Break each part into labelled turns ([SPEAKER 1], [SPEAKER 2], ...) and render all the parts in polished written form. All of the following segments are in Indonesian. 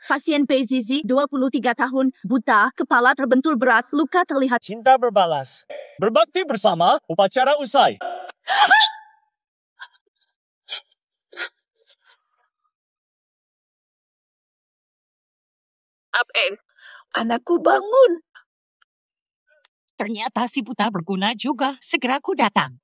[SPEAKER 1] Pasien PZZ, 23 tahun, buta, kepala terbentur berat, luka terlihat.
[SPEAKER 2] Cinta berbalas. Berbakti bersama, upacara usai.
[SPEAKER 3] Abeng, anakku bangun.
[SPEAKER 4] Ternyata si buta berguna juga. Segera ku datang.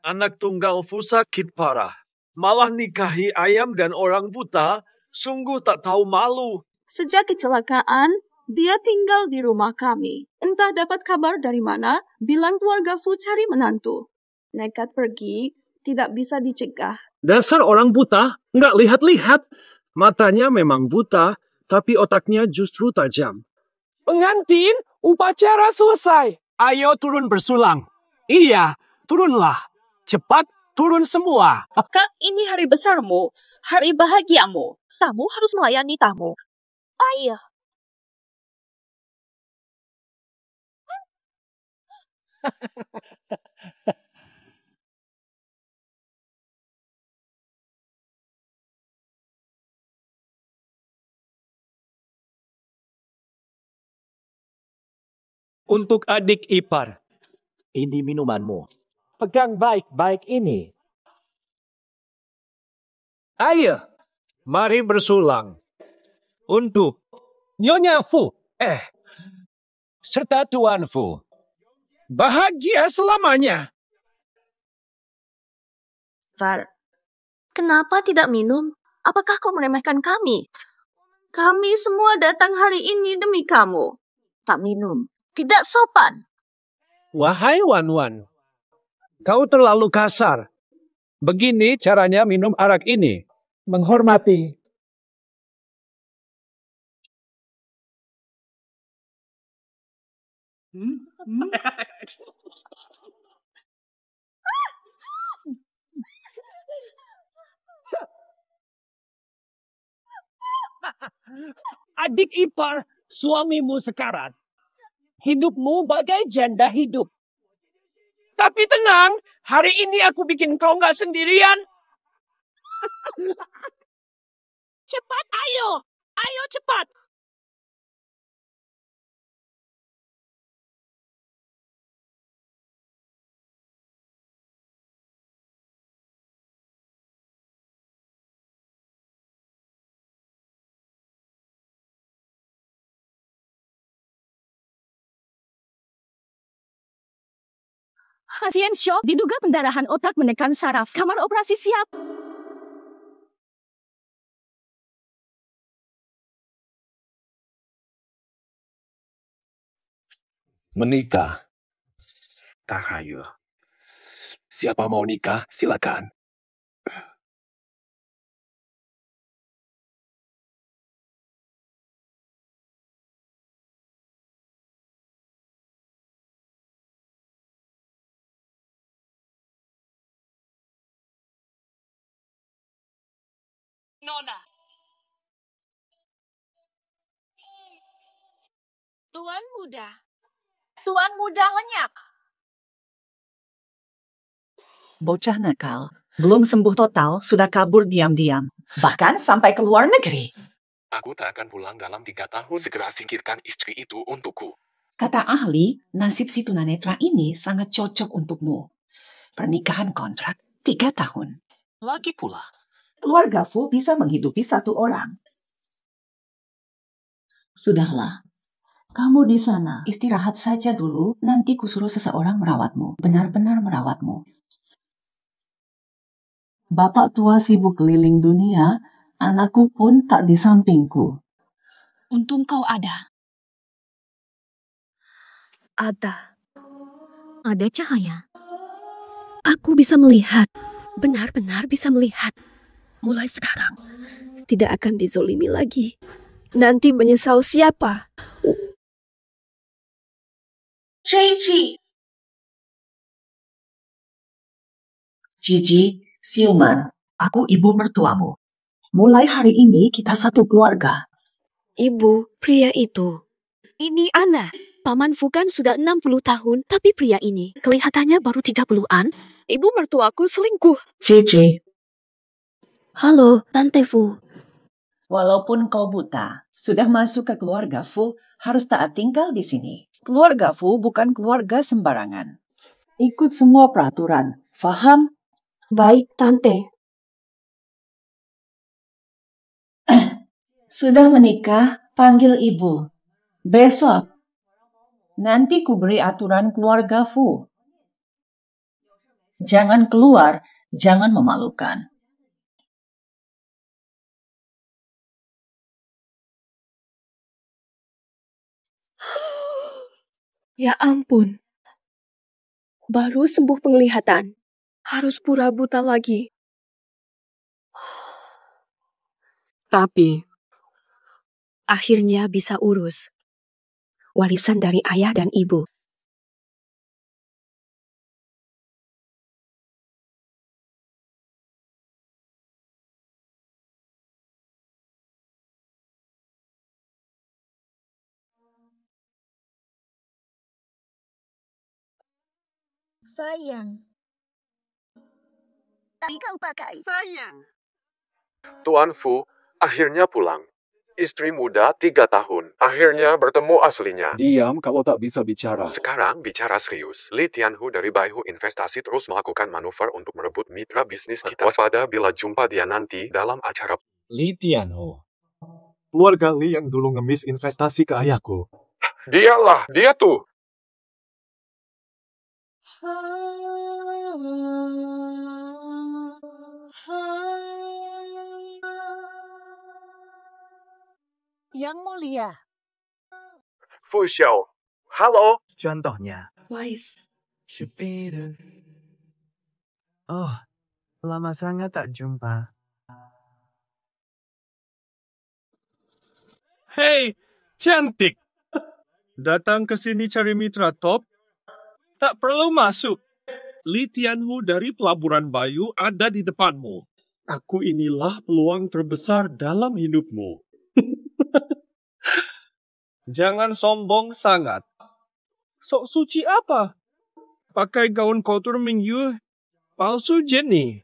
[SPEAKER 5] Anak tunggalku sakit parah. Malah nikahi ayam dan orang buta, sungguh tak tahu malu.
[SPEAKER 3] Sejak kecelakaan, dia tinggal di rumah kami. Entah dapat kabar dari mana, bilang keluarga Fu cari menantu. Nekat pergi, tidak bisa dicegah.
[SPEAKER 6] Dasar orang buta, nggak lihat-lihat. Matanya memang buta, tapi otaknya justru tajam.
[SPEAKER 7] Pengantin, upacara selesai. Ayo turun bersulang. Iya, turunlah. Cepat turun semua.
[SPEAKER 3] Kak, ini hari besarmu, hari bahagiamu. Tamu harus melayani tamu. Ayo.
[SPEAKER 7] Untuk adik ipar.
[SPEAKER 2] Ini minumanmu.
[SPEAKER 7] Pegang baik-baik ini. Ayo, mari bersulang. Untuk Nyonya Fu, serta Tuan Fu. Bahagia selamanya.
[SPEAKER 3] Far, kenapa tidak minum? Apakah kau meremehkan kami? Kami semua datang hari ini demi kamu. Tak minum. Tidak sopan.
[SPEAKER 7] Wahai Wan-Wan, kau terlalu kasar. Begini caranya minum arak ini. Menghormati. Adik ipar, suamimu sekarat. Hidupmu bagai janda hidup. Tapi tenang, hari ini aku bikin kau nggak sendirian.
[SPEAKER 4] Cepat, ayo! Ayo cepat!
[SPEAKER 1] Pasien syok, diduga pendarahan otak menekan saraf. Kamar operasi siap.
[SPEAKER 8] Menikah. Tahayul. Siapa mau nikah, silakan.
[SPEAKER 4] Nona. Tuan muda. Tuan muda lenyap.
[SPEAKER 9] Bocah nakal, belum sembuh total, sudah kabur diam-diam. Bahkan sampai ke luar negeri.
[SPEAKER 8] Aku tak akan pulang dalam 3 tahun. Segera singkirkan istri itu untukku.
[SPEAKER 9] Kata ahli, nasib si tunanetra ini sangat cocok untukmu. Pernikahan kontrak 3 tahun.
[SPEAKER 4] Lagi pula.
[SPEAKER 9] Keluarga Fu bisa menghidupi 1 orang. Sudahlah. Kamu di sana, istirahat saja dulu, nanti kusuruh seseorang merawatmu, benar-benar merawatmu. Bapak tua sibuk keliling dunia, anakku pun tak di sampingku.
[SPEAKER 4] Untung kau ada.
[SPEAKER 10] Ada cahaya. Aku bisa melihat, benar-benar bisa melihat. Mulai sekarang, tidak akan dizolimi lagi. Nanti menyesal siapa?
[SPEAKER 9] Gigi, Siuman, aku ibu mertuamu. Mulai hari ini kita satu keluarga.
[SPEAKER 10] Ibu, pria itu. Ini Ana. Paman Fu kan sudah 60 tahun, tapi pria ini kelihatannya baru 30-an. Ibu mertuaku selingkuh.
[SPEAKER 9] Gigi.
[SPEAKER 10] Halo, Tante Fu.
[SPEAKER 9] Walaupun kau buta, sudah masuk ke keluarga Fu, harus taat tinggal di sini. Keluarga Fu bukan keluarga sembarangan. Ikut semua peraturan, faham?
[SPEAKER 10] Baik, Tante.
[SPEAKER 9] Sudah menikah, panggil ibu. Besok, nanti ku beri aturan keluarga Fu. Jangan keluar, jangan memalukan.
[SPEAKER 10] Ya ampun. Baru sembuh penglihatan. Harus pura buta lagi. Tapi, akhirnya bisa urus. Warisan dari ayah dan ibu.
[SPEAKER 4] Sayang. Kau pakai. Sayang.
[SPEAKER 8] Tuan Fu, akhirnya pulang. Istri muda 3 tahun. Akhirnya bertemu aslinya.
[SPEAKER 11] Diam, kalau tak bisa bicara.
[SPEAKER 8] Sekarang bicara serius. Li Tianhu dari Baihu Investasi terus melakukan manuver untuk merebut mitra bisnis kita. Waspada bila jumpa dia nanti dalam acara.
[SPEAKER 11] Li Tianhu. Keluarga Li yang dulu ngemis investasi ke ayahku.
[SPEAKER 8] Dialah, dia tuh.
[SPEAKER 4] Yang mulia.
[SPEAKER 8] Fu Xiao. Halo.
[SPEAKER 12] Contohnya.
[SPEAKER 10] Wise.
[SPEAKER 12] Oh, lama sangat tak jumpa.
[SPEAKER 5] Hei, cantik. Datang ke sini cari mitra top? Tak perlu masuk. Li Tianhu dari Pelaburan Bayu ada di depanmu. Aku inilah peluang terbesar dalam hidupmu. Jangan sombong sangat. Sok suci apa? Pakai gaun kotor minggu, palsu Jenny.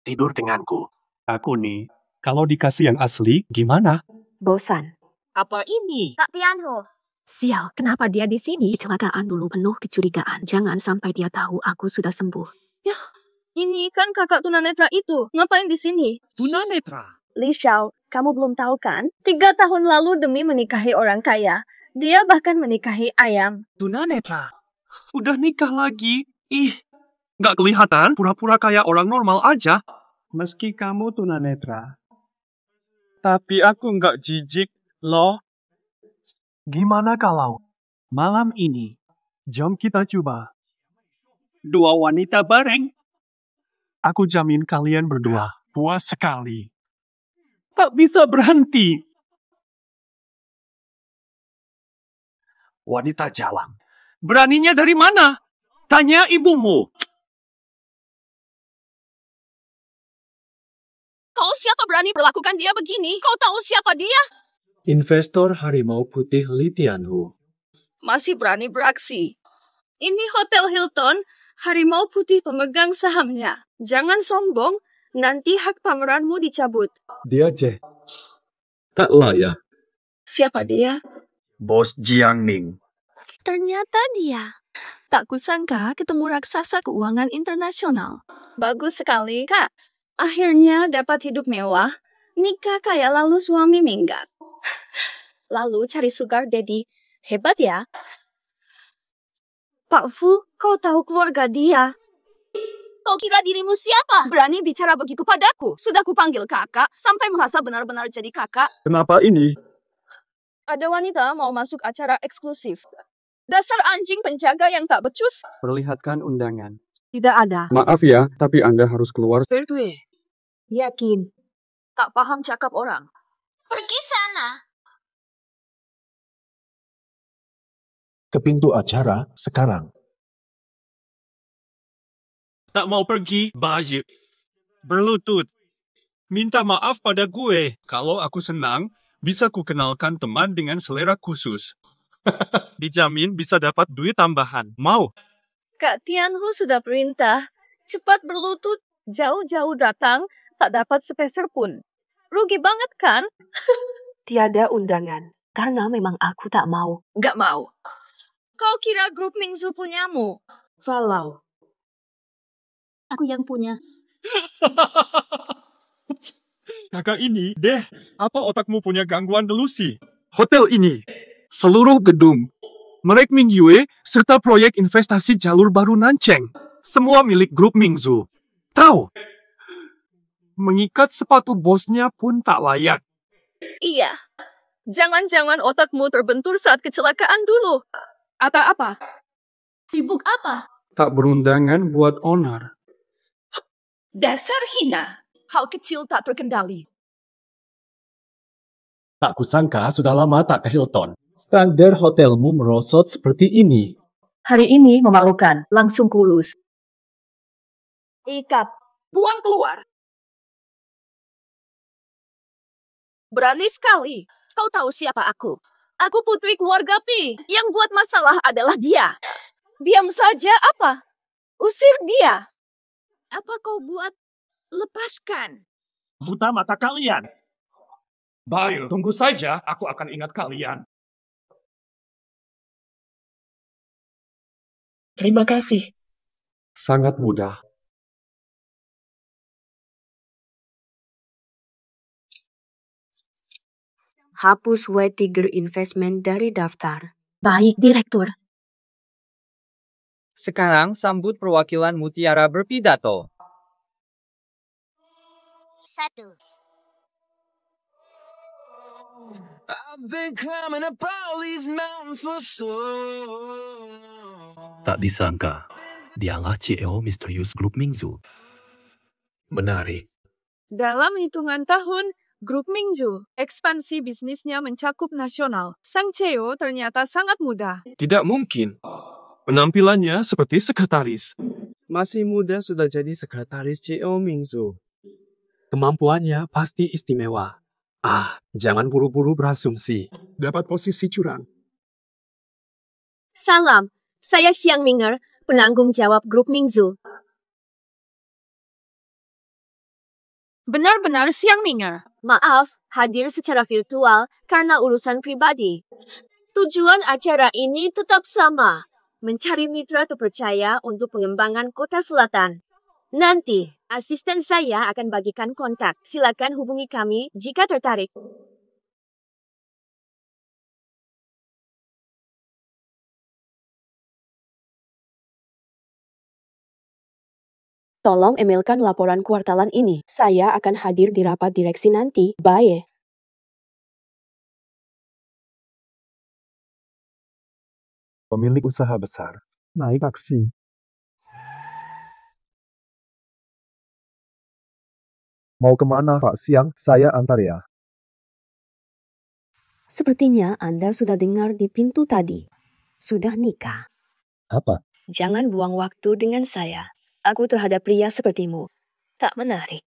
[SPEAKER 6] Tidur denganku. Aku nih, kalau dikasih yang asli, gimana?
[SPEAKER 10] Bosan.
[SPEAKER 7] Apa ini?
[SPEAKER 1] Kak Tianho.
[SPEAKER 10] Sial, kenapa dia di sini? Kecelakaan dulu penuh kecurigaan. Jangan sampai dia tahu aku sudah sembuh.
[SPEAKER 3] Ini kan kakak tunanetra itu. Ngapain di sini?
[SPEAKER 7] Tunanetra.
[SPEAKER 3] Li Xiao, kamu belum tahu kan? 3 tahun lalu demi menikahi orang kaya, dia bahkan menikahi ayam.
[SPEAKER 7] Tunanetra.
[SPEAKER 5] Udah nikah lagi? Ih, nggak kelihatan, pura-pura kayak orang normal aja. Meski kamu tunanetra. Tapi aku nggak jijik, loh. Gimana kalau malam ini, jom kita coba. 2 wanita bareng. Aku jamin kalian berdua puas sekali. Tak bisa berhenti. Wanita jalang. Beraninya dari mana? Tanya ibumu.
[SPEAKER 3] Kau siapa berani perlakukan dia begini? Kau tahu siapa dia?
[SPEAKER 11] Investor harimau putih Li Tianhu.
[SPEAKER 3] Masih berani beraksi. Ini Hotel Hilton, harimau putih pemegang sahamnya. Jangan sombong, nanti hak pameranmu dicabut.
[SPEAKER 11] Dia tak layak.
[SPEAKER 3] Siapa dia?
[SPEAKER 5] Bos Jiangning.
[SPEAKER 10] Ternyata dia. Tak kusangka ketemu raksasa keuangan internasional.
[SPEAKER 3] Bagus sekali, Kak. Akhirnya dapat hidup mewah, nikah kaya lalu suami minggat. Lalu cari sugar daddy. Hebat ya? Pak Fu, kau tahu keluarga dia. Kau kira dirimu siapa? Berani bicara begitu padaku. Sudah kupanggil kakak, sampai merasa benar-benar jadi kakak.
[SPEAKER 11] Kenapa ini?
[SPEAKER 3] Ada wanita mau masuk acara eksklusif. Dasar anjing penjaga yang tak becus.
[SPEAKER 6] Perlihatkan undangan.
[SPEAKER 1] Tidak ada.
[SPEAKER 6] Maaf ya, tapi Anda harus keluar.
[SPEAKER 3] Berdua.
[SPEAKER 1] Yakin. Tak paham cakap orang.
[SPEAKER 3] Pergi sana.
[SPEAKER 11] Ke pintu acara sekarang.
[SPEAKER 5] Tak mau pergi, baik. Berlutut. Minta maaf pada gue. Kalau aku senang, bisa ku kenalkan teman dengan selera khusus. Dijamin bisa dapat duit tambahan. Mau?
[SPEAKER 3] Kak Tianhu sudah perintah. Cepat berlutut. Jauh-jauh datang, tak dapat sepeser pun. Rugi banget kan?
[SPEAKER 10] Tiada undangan, karena memang aku tak mau.
[SPEAKER 3] Gak mau. Kau kira grup Mingzu punyamu?
[SPEAKER 10] Walau.
[SPEAKER 1] Aku yang punya.
[SPEAKER 5] Kakak ini, deh, apa otakmu punya gangguan delusi? Hotel ini, seluruh gedung, merek Mingyue, serta proyek investasi jalur baru Nanceng, semua milik grup Mingzu. Tahu? Mengikat sepatu bosnya pun tak layak.
[SPEAKER 3] Iya. Jangan-jangan otakmu terbentur saat kecelakaan dulu. Atau apa?
[SPEAKER 1] Sibuk apa?
[SPEAKER 5] Tak berundangan buat onar.
[SPEAKER 1] Dasar hina. Hal kecil tak terkendali.
[SPEAKER 11] Tak kusangka sudah lama tak ke Hilton. Standar hotelmu merosot seperti ini.
[SPEAKER 9] Hari ini memalukan, langsung kulus.
[SPEAKER 1] Ikat. Buang keluar.
[SPEAKER 3] Berani sekali. Kau tahu siapa aku? Aku putri keluarga Pi. Yang buat masalah adalah dia. Diam saja apa? Usir dia. Apa kau buat? Lepaskan.
[SPEAKER 2] Buta mata kalian.
[SPEAKER 5] Bayu, tunggu saja, aku akan ingat kalian.
[SPEAKER 11] Terima kasih. Sangat mudah.
[SPEAKER 10] Hapus White Tiger Investment dari daftar.
[SPEAKER 1] Baik, Direktur.
[SPEAKER 13] Sekarang sambut perwakilan Mutiara berpidato.
[SPEAKER 4] 1.
[SPEAKER 12] I've been climbing up all these mountains for so long.
[SPEAKER 14] Tak disangka, dialah CEO misterius grup Mingzu. Menarik.
[SPEAKER 15] Dalam hitungan tahun, Grup Mingzu, ekspansi bisnisnya mencakup nasional. Sang CEO ternyata sangat muda.
[SPEAKER 5] Tidak mungkin. Penampilannya seperti sekretaris.
[SPEAKER 16] Masih muda sudah jadi sekretaris CEO Mingzu. Kemampuannya pasti istimewa. Jangan buru-buru berasumsi.
[SPEAKER 11] Dapat posisi curang.
[SPEAKER 3] Salam, saya Xiang Minger, penanggung jawab Grup Mingzu.
[SPEAKER 15] Benar-benar Xiang Minger.
[SPEAKER 3] Maaf, hadir secara virtual karena urusan pribadi. Tujuan acara ini tetap sama, mencari mitra terpercaya untuk pengembangan Kota Selatan. Nanti, asisten saya akan bagikan kontak. Silakan hubungi kami jika tertarik.
[SPEAKER 10] Tolong emailkan laporan kuartalan ini. Saya akan hadir di rapat direksi nanti. Bye.
[SPEAKER 11] Pemilik usaha besar. Naik taksi. Mau kemana, Pak Siang? Saya antar ya.
[SPEAKER 10] Sepertinya Anda sudah dengar di pintu tadi. Sudah nikah.
[SPEAKER 11] Apa?
[SPEAKER 10] Jangan buang waktu dengan saya. Aku terhadap pria sepertimu. Tak menarik.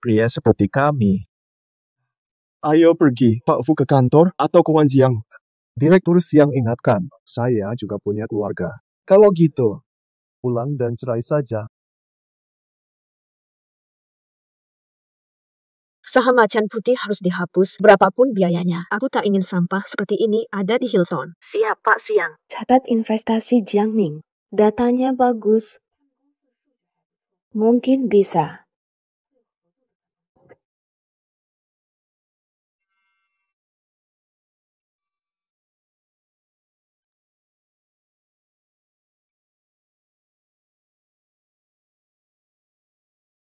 [SPEAKER 11] Pria seperti kami. Ayo pergi, Pak Fu ke kantor atau ke Wan Jiang. Direktur Siang ingatkan, saya juga punya keluarga. Kalau gitu, pulang dan cerai saja.
[SPEAKER 10] Saham macan putih harus dihapus berapapun biayanya. Aku tak ingin sampah seperti ini ada di Hilton. Siap, Pak Siang. Catat investasi Jiangning. Datanya bagus. Mungkin bisa.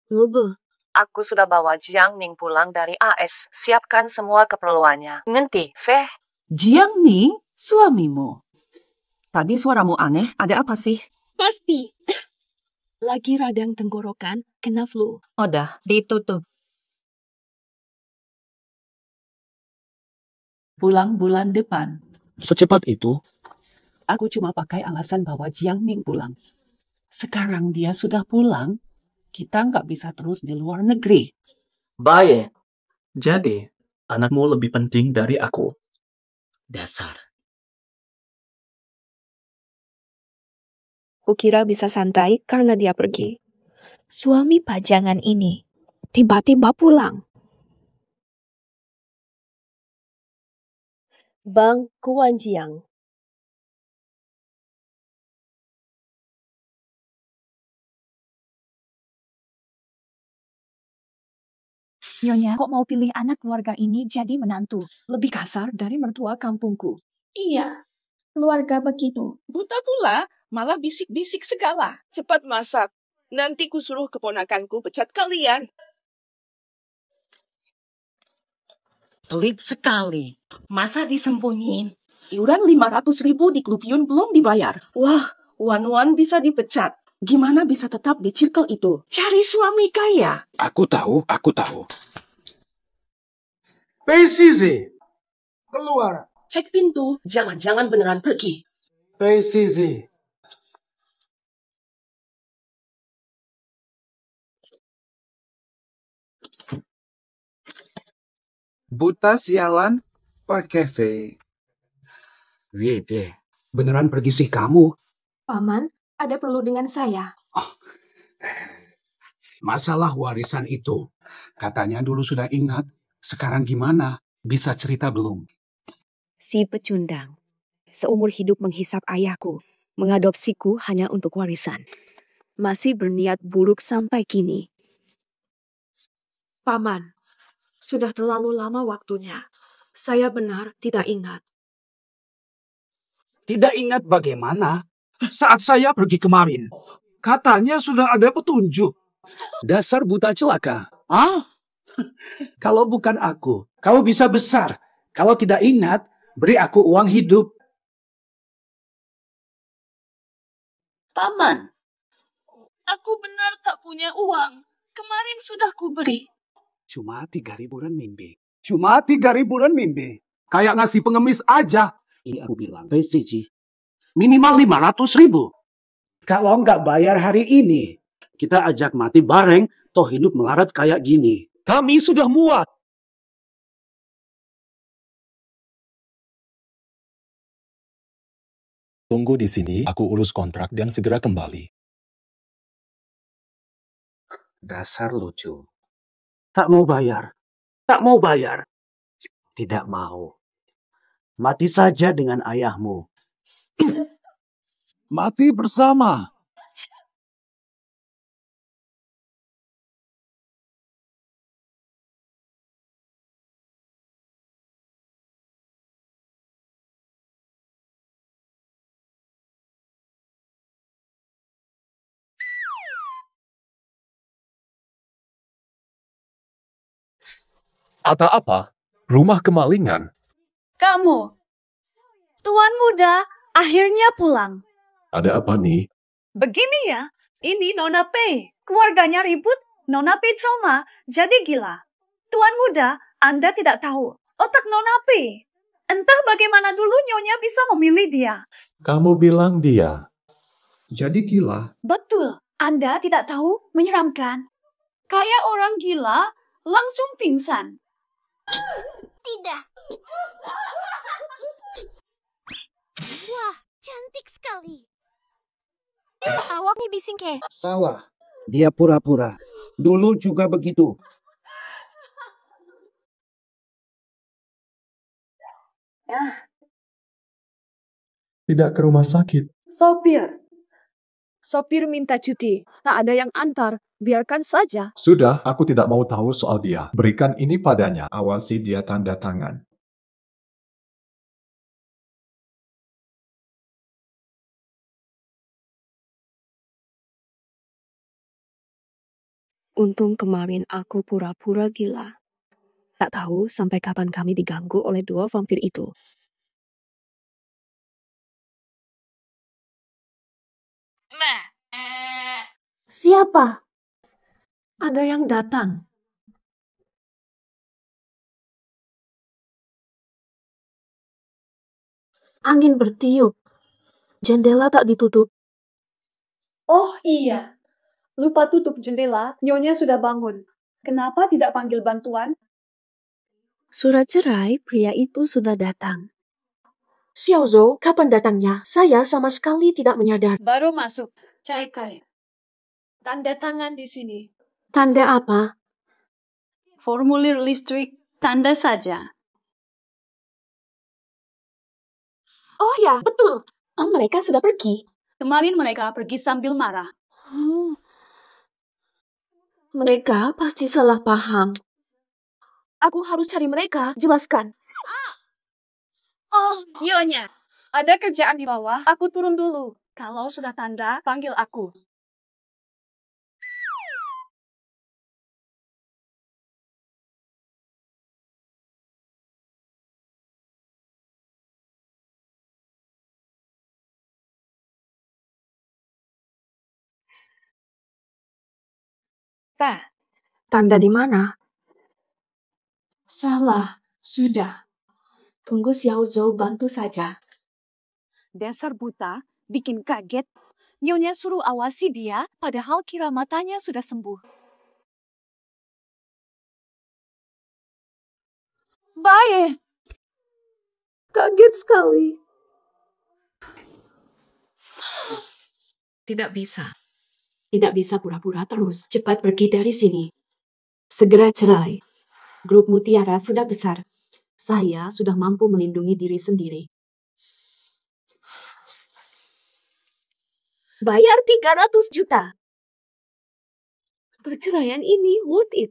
[SPEAKER 9] Lubul. Aku sudah bawa Jiang Ning pulang dari AS. Siapkan semua keperluannya. Ngerti, Feh?
[SPEAKER 17] Jiang Ning, suamimu. Tadi suaramu aneh, ada apa sih?
[SPEAKER 10] Pasti. Lagi radang tenggorokan, kena flu.
[SPEAKER 17] Udah, ditutup. Pulang bulan depan.
[SPEAKER 6] Secepat itu?
[SPEAKER 17] Aku cuma pakai alasan bawa Jiang Ning pulang. Sekarang dia sudah pulang, kita nggak bisa terus di luar negeri.
[SPEAKER 6] Baik. Jadi, anakmu lebih penting dari aku.
[SPEAKER 14] Dasar.
[SPEAKER 10] Kukira bisa santai karena dia pergi. Suami pajangan ini tiba-tiba pulang. Bang Kuanjiang.
[SPEAKER 1] Nyonya, kok mau pilih anak keluarga ini jadi menantu? Lebih kasar dari mertua kampungku.
[SPEAKER 18] Iya, keluarga begitu. Buta pula, malah bisik-bisik segala. Cepat masak. Nanti kusuruh keponakanku pecat kalian.
[SPEAKER 4] Pelit sekali. Masa disembunyiin? Iuran 500.000 di klub Yun belum dibayar. Wah, Wan bisa dipecat. Gimana bisa tetap di circle itu? Cari suami kaya.
[SPEAKER 19] Aku tahu.
[SPEAKER 20] PCZ, keluar.
[SPEAKER 4] Cek pintu, jangan-jangan beneran pergi.
[SPEAKER 20] PCZ.
[SPEAKER 19] Buta sialan, pakai V. Beneran pergi sih kamu?
[SPEAKER 10] Paman, ada perlu dengan saya.
[SPEAKER 19] Masalah warisan itu. Katanya dulu sudah ingat. Sekarang gimana? Bisa cerita belum?
[SPEAKER 10] Si pecundang seumur hidup menghisap ayahku, mengadopsiku hanya untuk warisan. Masih berniat buruk sampai kini. Paman, sudah terlalu lama waktunya. Saya benar tidak ingat.
[SPEAKER 19] Tidak ingat bagaimana? Saat saya pergi kemarin, katanya sudah ada petunjuk. Dasar buta celaka. Kalau bukan aku, kau bisa besar. Kalau tidak ingat, beri aku uang hidup.
[SPEAKER 18] Paman, aku benar tak punya uang. Kemarin sudah kuberi.
[SPEAKER 19] Cuma 3.000 renminbi. Cuma 3.000 renminbi. Kayak ngasih pengemis aja. Iya, aku bilang. PCG. Minimal 500.000. Kalau nggak bayar hari ini, kita ajak mati bareng, toh hidup melarat kayak gini. Kami sudah muak.
[SPEAKER 14] Tunggu di sini, aku urus kontrak dan segera kembali.
[SPEAKER 19] Dasar lucu. Tak mau bayar. Tak mau bayar. Tidak mau. Mati saja dengan ayahmu. Mati bersama.
[SPEAKER 8] Ada apa? Rumah kemalingan.
[SPEAKER 21] Kamu, Tuan Muda, akhirnya pulang.
[SPEAKER 8] Ada apa nih?
[SPEAKER 21] Begini ya, ini Nona P. Keluarganya ribut, Nona P trauma, jadi gila. Tuan Muda, Anda tidak tahu otak Nona P. Entah bagaimana dulu Nyonya bisa memilih dia.
[SPEAKER 8] Kamu bilang dia.
[SPEAKER 19] Jadi gila.
[SPEAKER 21] Betul, Anda tidak tahu, menyeramkan. Kayak orang gila, langsung pingsan.
[SPEAKER 22] Tidak. Wah, cantik sekali. Awaknya bisingke.
[SPEAKER 19] Salah. Dia pura-pura. Dulu juga begitu.
[SPEAKER 11] Tidak ke rumah sakit.
[SPEAKER 10] Sopir minta cuti. Tak ada yang antar. Biarkan saja.
[SPEAKER 8] Sudah, aku tidak mau tahu soal dia. Berikan ini padanya. Awasi dia tanda tangan.
[SPEAKER 10] Untung kemarin aku pura-pura gila. Tak tahu sampai kapan kami diganggu oleh dua vampir itu. Siapa? Ada yang datang. Angin bertiup. Jendela tak ditutup.
[SPEAKER 21] Oh iya, lupa tutup jendela, Nyonya sudah bangun. Kenapa tidak panggil bantuan?
[SPEAKER 10] Surat cerai pria itu sudah datang.
[SPEAKER 3] Xiaozhou, kapan datangnya? Saya sama sekali tidak menyadar.
[SPEAKER 1] Baru masuk. Cai Kai. Tanda tangan di sini.
[SPEAKER 3] Tanda apa?
[SPEAKER 1] Formulir listrik. Tanda saja.
[SPEAKER 3] Oh ya, betul. Mereka sudah pergi.
[SPEAKER 1] Kemarin mereka pergi sambil marah.
[SPEAKER 3] Mereka pasti salah paham. Aku harus cari mereka. Jelaskan.
[SPEAKER 1] Nyonya, ada kerjaan di bawah. Aku turun dulu. Kalau sudah tanda, panggil aku.
[SPEAKER 3] Tanda di mana?
[SPEAKER 1] Salah. Sudah.
[SPEAKER 3] Tunggu Xiaozhou bantu saja.
[SPEAKER 21] Dasar buta, bikin kaget. Nyonya suruh awasi dia, padahal kira matanya sudah sembuh.
[SPEAKER 3] Baik. Kaget sekali. Tidak bisa. Tidak bisa pura-pura terus. Cepat pergi dari sini. Segera cerai. Grup Mutiara sudah besar. Saya sudah mampu melindungi diri sendiri. Bayar 300 juta. Perceraian ini worth it.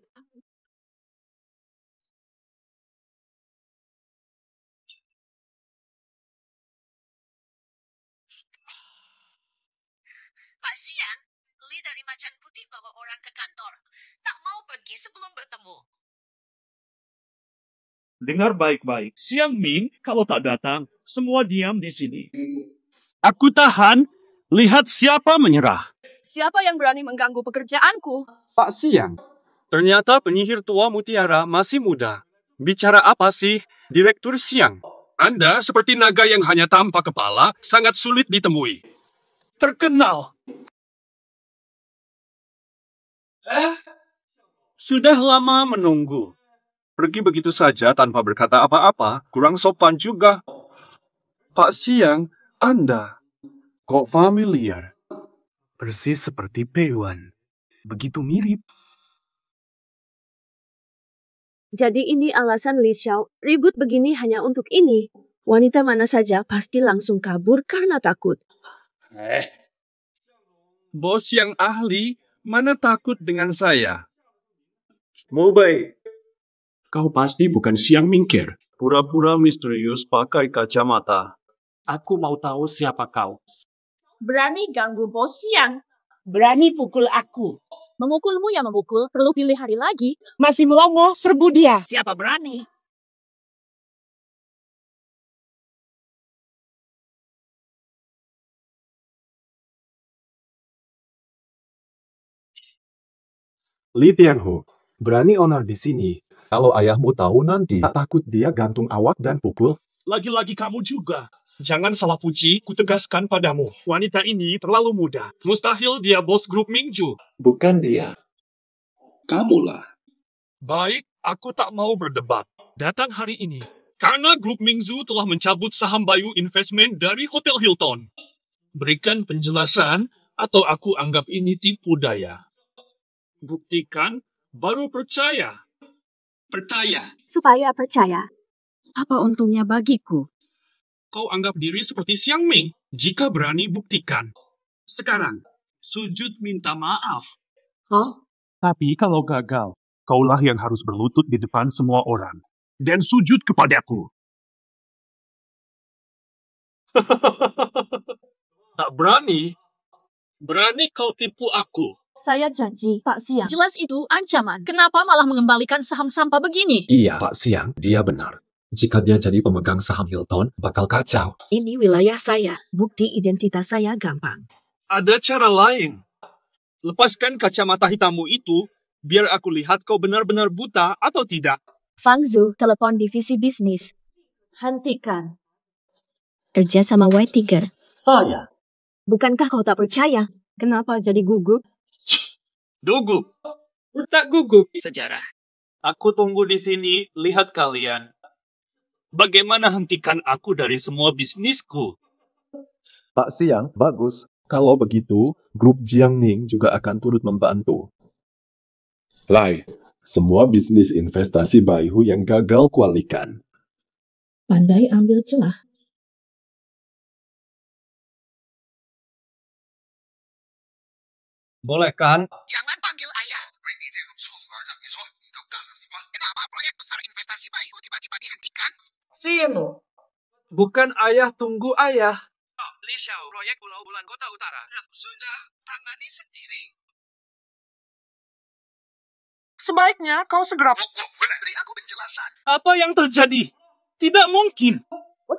[SPEAKER 21] Pak Siang, Li dari Macan Putih bawa orang ke kantor. Tak mau pergi sebelum bertemu.
[SPEAKER 6] Dengar baik-baik. Siang Ming, kalau tak datang, semua diam di sini.
[SPEAKER 5] Aku tahan. Lihat siapa menyerah.
[SPEAKER 15] Siapa yang berani mengganggu pekerjaanku?
[SPEAKER 5] Pak Siang. Ternyata penyihir tua Mutiara masih muda. Bicara apa sih, Direktur Siang? Anda seperti naga yang hanya tanpa kepala, sangat sulit ditemui. Terkenal. Sudah lama menunggu. Pergi begitu saja tanpa berkata apa-apa, kurang sopan juga. Pak Siang, Anda kok familiar? Persis seperti Peiwan. Begitu mirip.
[SPEAKER 3] Jadi ini alasan Li Xiao ribut begini hanya untuk ini. Wanita mana saja pasti langsung kabur karena takut.
[SPEAKER 5] Bos yang ahli, mana takut dengan saya? Mau baik. Kau pasti bukan Siang Mingkir. Pura-pura misterius pakai kacamata. Aku mau tahu siapa kau.
[SPEAKER 18] Berani ganggu bos Siang. Berani pukul aku. Memukulmu yang memukul, perlu pilih hari lagi. Masih melongo, serbu dia. Siapa berani?
[SPEAKER 11] Li Tianhu, berani onar di sini. Kalau ayahmu tahu nanti, tak takut dia gantung awak dan pukul?
[SPEAKER 6] Lagi-lagi kamu juga. Jangan salah puji, kutegaskan padamu. Wanita ini terlalu muda. Mustahil dia bos grup Mingju.
[SPEAKER 11] Bukan dia.
[SPEAKER 6] Kamulah. Baik, aku tak mau berdebat. Datang hari ini. Karena grup Mingzu telah mencabut saham Bayu Investment dari Hotel Hilton. Berikan penjelasan, atau aku anggap ini tipu daya. Buktikan, baru percaya. Percaya.
[SPEAKER 3] Supaya percaya. Apa untungnya bagiku?
[SPEAKER 6] Kau anggap diri seperti Siang Ming. Jika berani, buktikan. Sekarang, sujud minta maaf. Tapi kalau gagal, kaulah yang harus berlutut di depan semua orang. Dan sujud kepadaku. Tak berani? Berani kau tipu aku?
[SPEAKER 18] Saya janji, Pak Siang. Jelas itu ancaman. Kenapa malah mengembalikan saham sampah begini?
[SPEAKER 14] Iya, Pak Siang, dia benar. Jika dia jadi pemegang saham Hilton, bakal kacau.
[SPEAKER 3] Ini wilayah saya. Bukti identitas saya gampang.
[SPEAKER 6] Ada cara lain. Lepaskan kacamata hitammu itu, biar aku lihat kau benar-benar buta atau tidak.
[SPEAKER 3] Fang Zhu, telepon divisi bisnis.
[SPEAKER 21] Hentikan.
[SPEAKER 3] Kerja sama White Tiger.
[SPEAKER 6] Saya.
[SPEAKER 3] Bukankah kau tak percaya? Kenapa jadi gugup?
[SPEAKER 6] Gugup. Tak gugup.
[SPEAKER 13] Sejarah.
[SPEAKER 6] Aku tunggu di sini, lihat kalian. Bagaimana hentikan aku dari semua bisnisku?
[SPEAKER 11] Pak Siang, bagus. Kalau begitu, grup Jiangning juga akan turut membantu. Lai, semua bisnis investasi Baihu yang gagal kualikan.
[SPEAKER 1] Pandai ambil celah.
[SPEAKER 5] Boleh kan?
[SPEAKER 12] Jangan panggil ayah. Kenapa proyek besar investasi Baihu tiba-tiba dihentikan?
[SPEAKER 5] Sino? Bukan ayah tunggu ayah.
[SPEAKER 12] Oh, Li Xiao, proyek Pulau Bulan Kota Utara. Sudah tangani sendiri.
[SPEAKER 5] Sebaiknya kau segera
[SPEAKER 12] Beri aku penjelasan.
[SPEAKER 6] Apa yang terjadi? Tidak mungkin.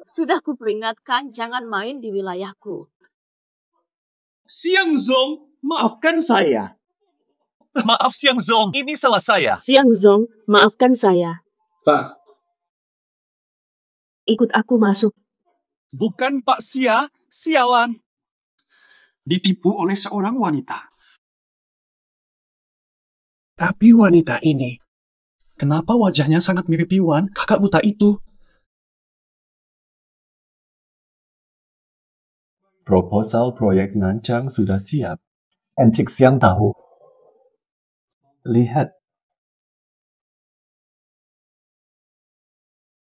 [SPEAKER 3] Sudah kuperingatkan jangan main di wilayahku.
[SPEAKER 6] Siang Zong, maafkan saya. Maaf Siang Zong, ini salah saya.
[SPEAKER 10] Siang Zong, maafkan saya.
[SPEAKER 11] Pak.
[SPEAKER 10] Ikut aku masuk.
[SPEAKER 6] Bukan Pak Sia, sialan.
[SPEAKER 19] Ditipu oleh seorang wanita. Tapi wanita ini, kenapa wajahnya sangat mirip Iwan, kakak buta itu?
[SPEAKER 11] Proposal proyek Nancang sudah siap. Encik Siang tahu. Lihat.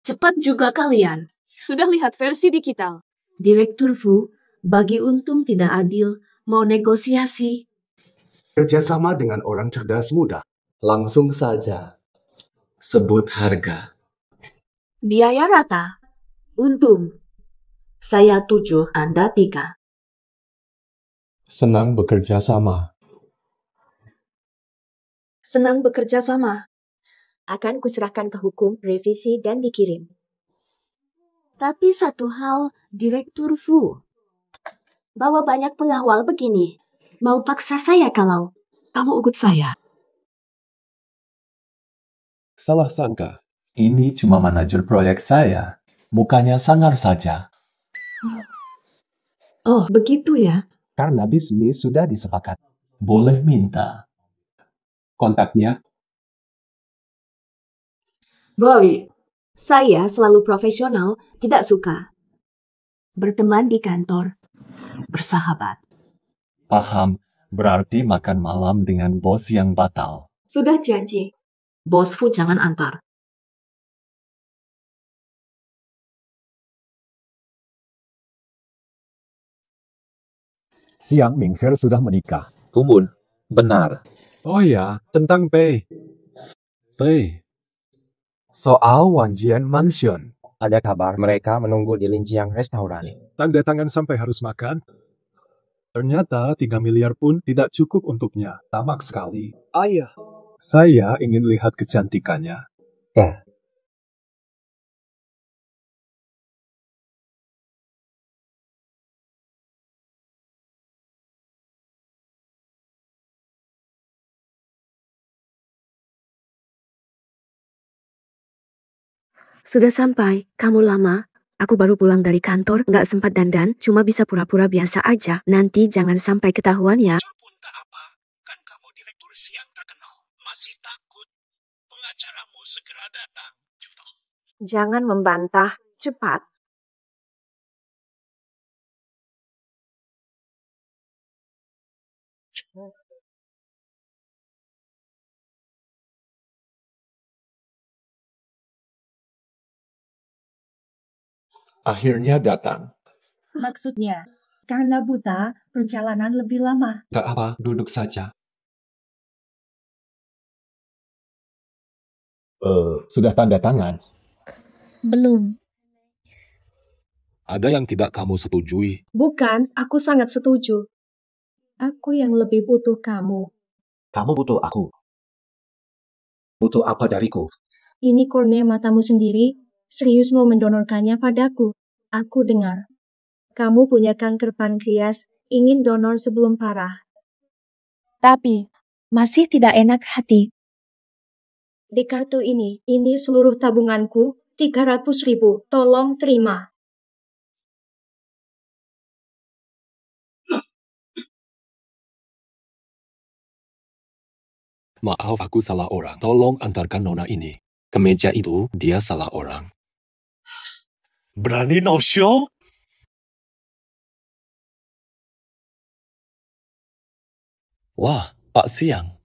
[SPEAKER 10] Cepat juga kalian.
[SPEAKER 3] Sudah lihat versi digital.
[SPEAKER 10] Direktur Fu, bagi untung tidak adil, mau negosiasi.
[SPEAKER 19] Kerjasama dengan orang cerdas muda.
[SPEAKER 11] Langsung saja. Sebut harga.
[SPEAKER 10] Biaya rata. Untung. Saya 7, Anda 3.
[SPEAKER 11] Senang bekerja sama.
[SPEAKER 10] Senang bekerja sama.
[SPEAKER 3] Akan kuserahkan ke hukum, revisi, dan dikirim. Tapi satu hal, Direktur Fu. Bawa banyak pengawal begini. Mau paksa saya kalau kamu ikut saya.
[SPEAKER 11] Salah sangka. Ini cuma manajer proyek saya. Mukanya sangar saja.
[SPEAKER 10] Oh, begitu ya?
[SPEAKER 11] Karena bisnis sudah disepakat. Boleh minta kontaknya?
[SPEAKER 10] Boleh. Saya selalu profesional, tidak suka berteman di kantor, bersahabat.
[SPEAKER 11] Paham, berarti makan malam dengan bos yang batal.
[SPEAKER 10] Sudah janji. Bos Fu jangan antar.
[SPEAKER 11] Siang Mingher sudah menikah.
[SPEAKER 14] Tumun, benar.
[SPEAKER 11] Oh ya, tentang Pei. Pei. Soal Wanjian Mansion.
[SPEAKER 2] Ada kabar mereka menunggu di Linjiang Restoran.
[SPEAKER 11] Tanda tangan sampai harus makan. Ternyata 3 miliar pun tidak cukup untuknya. Tamak sekali.
[SPEAKER 19] Ayah.
[SPEAKER 11] Saya ingin lihat kecantikannya.
[SPEAKER 10] Sudah sampai, kamu lama. Aku baru pulang dari kantor, nggak sempat dandan, cuma bisa pura-pura biasa aja. Nanti jangan sampai ketahuan ya.
[SPEAKER 12] Kan kamu direktur Siang terkenal. Masih takut. Pengacaramu segera datang.
[SPEAKER 3] Jangan membantah, cepat.
[SPEAKER 11] Akhirnya datang.
[SPEAKER 1] Maksudnya, karena buta, perjalanan lebih lama.
[SPEAKER 11] Tak apa, duduk saja. Sudah tanda tangan?
[SPEAKER 1] Belum.
[SPEAKER 11] Ada yang tidak kamu setujui?
[SPEAKER 1] Bukan, aku sangat setuju. Aku yang lebih butuh kamu.
[SPEAKER 19] Kamu butuh aku. Butuh apa dariku?
[SPEAKER 1] Ini kornea matamu sendiri, serius mau mendonorkannya padaku. Aku dengar. Kamu punya kanker pankreas, ingin donor sebelum parah. Tapi, masih tidak enak hati. Di kartu ini seluruh tabunganku, 300.000. Tolong terima.
[SPEAKER 14] Maaf, aku salah orang. Tolong antarkan Nona ini. Ke meja itu, dia salah orang. Berani no show? Wah, Pak Siang.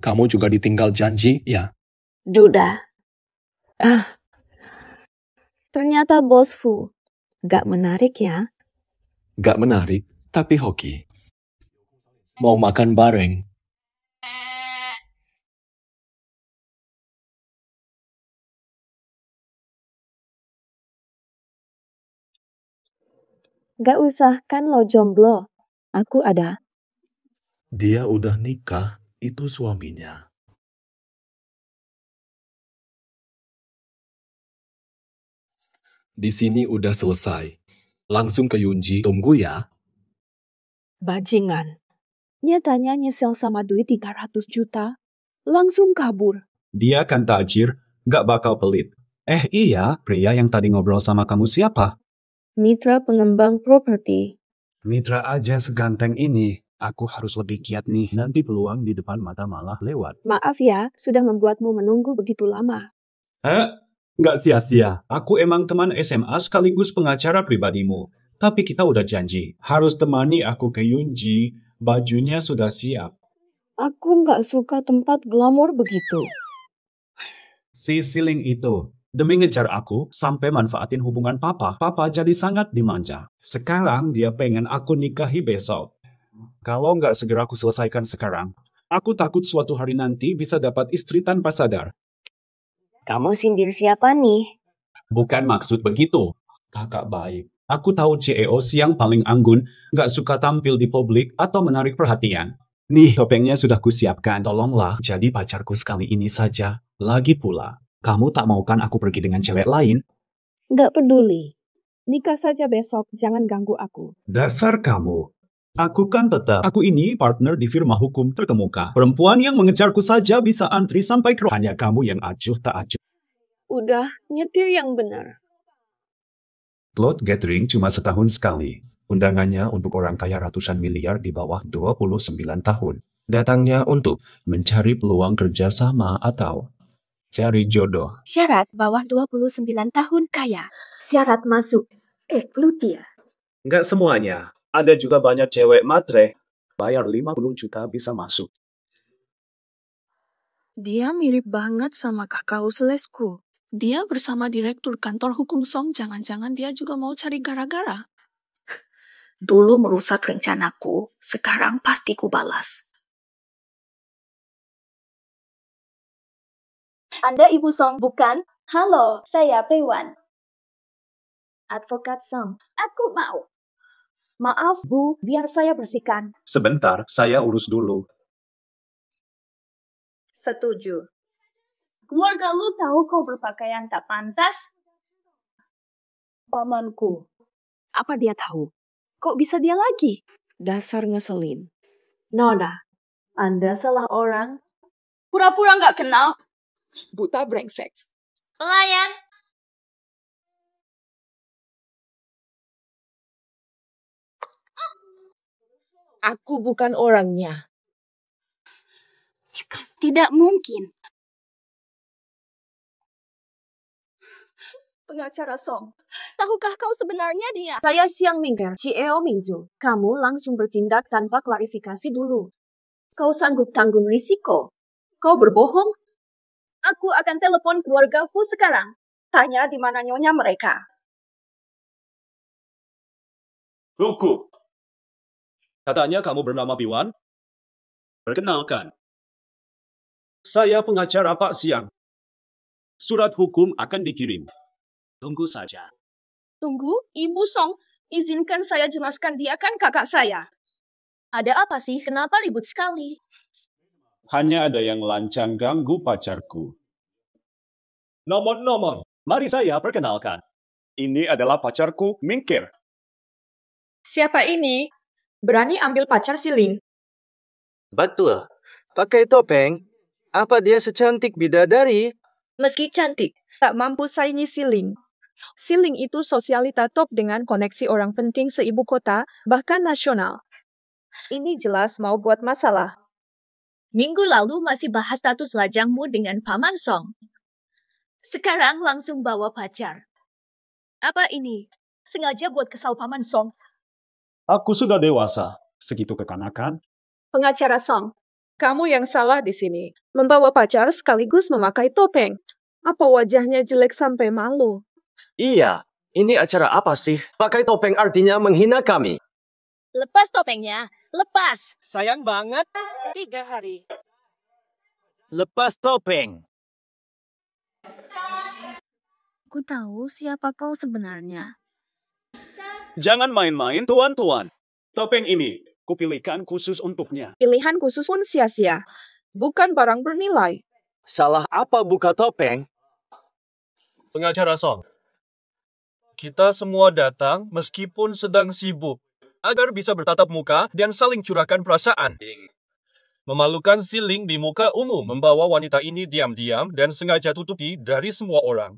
[SPEAKER 14] Kamu juga ditinggal janji, ya?
[SPEAKER 10] Duda. Ternyata bosku. Gak menarik ya?
[SPEAKER 14] Gak menarik, tapi hoki. Mau makan bareng?
[SPEAKER 10] Gak usah, kan lo jomblo. Aku ada.
[SPEAKER 14] Dia udah nikah, itu suaminya. Di sini udah selesai. Langsung ke Yunji, tunggu ya.
[SPEAKER 10] Bajingan. Nyatanya nyesel sama duit 300 juta. Langsung kabur.
[SPEAKER 7] Dia kan tajir, gak bakal pelit. Iya, pria yang tadi ngobrol sama kamu siapa?
[SPEAKER 10] Mitra pengembang properti.
[SPEAKER 7] Mitra aja seganteng ini. Aku harus lebih giat nih. Nanti peluang di depan mata malah lewat.
[SPEAKER 10] Maaf ya, sudah membuatmu menunggu begitu lama.
[SPEAKER 7] Nggak sia-sia. Aku emang teman SMA sekaligus pengacara pribadimu. Tapi kita udah janji. Harus temani aku ke Yunji. Bajunya sudah siap.
[SPEAKER 10] Aku nggak suka tempat glamor begitu.
[SPEAKER 7] Si Siling itu, demi ngejar aku, sampai manfaatin hubungan papa. Papa jadi sangat dimanja. Sekarang dia pengen aku nikahi besok. Kalau nggak segera aku selesaikan sekarang, aku takut suatu hari nanti bisa dapat istri tanpa sadar.
[SPEAKER 10] Kamu sindir siapa nih?
[SPEAKER 7] Bukan maksud begitu. Kakak baik. Aku tahu CEO Siang paling anggun, nggak suka tampil di publik atau menarik perhatian. Nih, topengnya sudah kusiapkan. Tolonglah jadi pacarku sekali ini saja. Lagi pula, kamu tak maukan aku pergi dengan cewek lain?
[SPEAKER 10] Nggak peduli. Nikah saja besok, jangan ganggu aku.
[SPEAKER 7] Dasar kamu. Aku kan tetap. Aku ini partner di firma hukum terkemuka. Perempuan yang mengejarku saja bisa antri sampai ke... Hanya kamu yang acuh tak acuh.
[SPEAKER 10] Udah, nyetir yang benar.
[SPEAKER 7] Cloud gathering cuma setahun sekali. Undangannya untuk orang kaya ratusan miliar di bawah 29 tahun. Datangnya untuk mencari peluang kerjasama atau cari jodoh.
[SPEAKER 22] Syarat bawah 29 tahun kaya. Syarat masuk. Lutia.
[SPEAKER 7] Nggak semuanya. Ada juga banyak cewek matre. Bayar 50 juta bisa masuk.
[SPEAKER 16] Dia mirip banget sama kakak uselesku. Dia bersama direktur kantor hukum Song. Jangan-jangan dia juga mau cari gara-gara.
[SPEAKER 21] Dulu merusak rencanaku, sekarang pasti ku balas.
[SPEAKER 22] Anda Ibu Song, bukan? Halo, saya Pewan. Advokat Song. Aku mau. Maaf, Bu, biar saya bersihkan.
[SPEAKER 7] Sebentar, saya urus dulu.
[SPEAKER 21] Setuju.
[SPEAKER 22] Keluarga lu tahu kau berpakaian tak pantas?
[SPEAKER 9] Pamanku.
[SPEAKER 10] Apa dia tahu? Kok bisa dia lagi? Dasar ngeselin.
[SPEAKER 1] Nona, Anda salah orang.
[SPEAKER 22] Pura-pura nggak kenal.
[SPEAKER 10] Buta brengsek.
[SPEAKER 22] Pelayan.
[SPEAKER 10] Aku bukan orangnya.
[SPEAKER 22] Tidak mungkin.
[SPEAKER 21] Pengacara Song, tahukah kau sebenarnya dia?
[SPEAKER 3] Saya Siang Mingker, CEO Mingzu. Kamu langsung bertindak tanpa klarifikasi dulu. Kau sanggup tanggung risiko. Kau berbohong?
[SPEAKER 21] Aku akan telepon keluarga Fu sekarang. Tanya di mana nyonya mereka.
[SPEAKER 7] Tunggu. Katanya kamu bernama Piwan? Perkenalkan. Saya pengacara Pak Siang. Surat hukum akan dikirim. Tunggu saja.
[SPEAKER 21] Tunggu, Ibu Song. Izinkan saya jelaskan, dia kan kakak saya. Ada apa sih? Kenapa ribut sekali?
[SPEAKER 7] Hanya ada yang lancang ganggu pacarku. Nomor-nomor, mari saya perkenalkan. Ini adalah pacarku, Mingkir.
[SPEAKER 21] Siapa ini? Berani ambil pacar Siling?
[SPEAKER 23] Betul. Pakai topeng. Apa dia secantik bidadari?
[SPEAKER 21] Meski cantik, tak mampu saingi Siling. Siling itu sosialita top dengan koneksi orang penting seibu kota, bahkan nasional. Ini jelas mau buat masalah.
[SPEAKER 3] Minggu lalu masih bahas status lajangmu dengan Paman Song.
[SPEAKER 21] Sekarang langsung bawa pacar. Apa ini? Sengaja buat kesal Paman Song.
[SPEAKER 7] Aku sudah dewasa. Segitu kekanakan.
[SPEAKER 10] Pengacara Song, kamu yang salah di sini. Membawa pacar sekaligus memakai topeng. Apa wajahnya jelek sampai malu?
[SPEAKER 23] Iya, ini acara apa sih? Pakai topeng artinya menghina kami.
[SPEAKER 21] Lepas topengnya. Lepas.
[SPEAKER 23] Sayang banget.
[SPEAKER 21] 3 hari.
[SPEAKER 23] Lepas topeng.
[SPEAKER 16] Aku tahu siapa kau sebenarnya.
[SPEAKER 7] Jangan main-main, tuan-tuan. Topeng ini kupilihkan khusus untuknya.
[SPEAKER 10] Pilihan khusus pun sia-sia. Bukan barang bernilai.
[SPEAKER 23] Salah apa buka topeng?
[SPEAKER 6] Pengacara Song, kita semua datang meskipun sedang sibuk, agar bisa bertatap muka dan saling curahkan perasaan. Memalukan siling di muka umum membawa wanita ini diam-diam dan sengaja tutupi dari semua orang.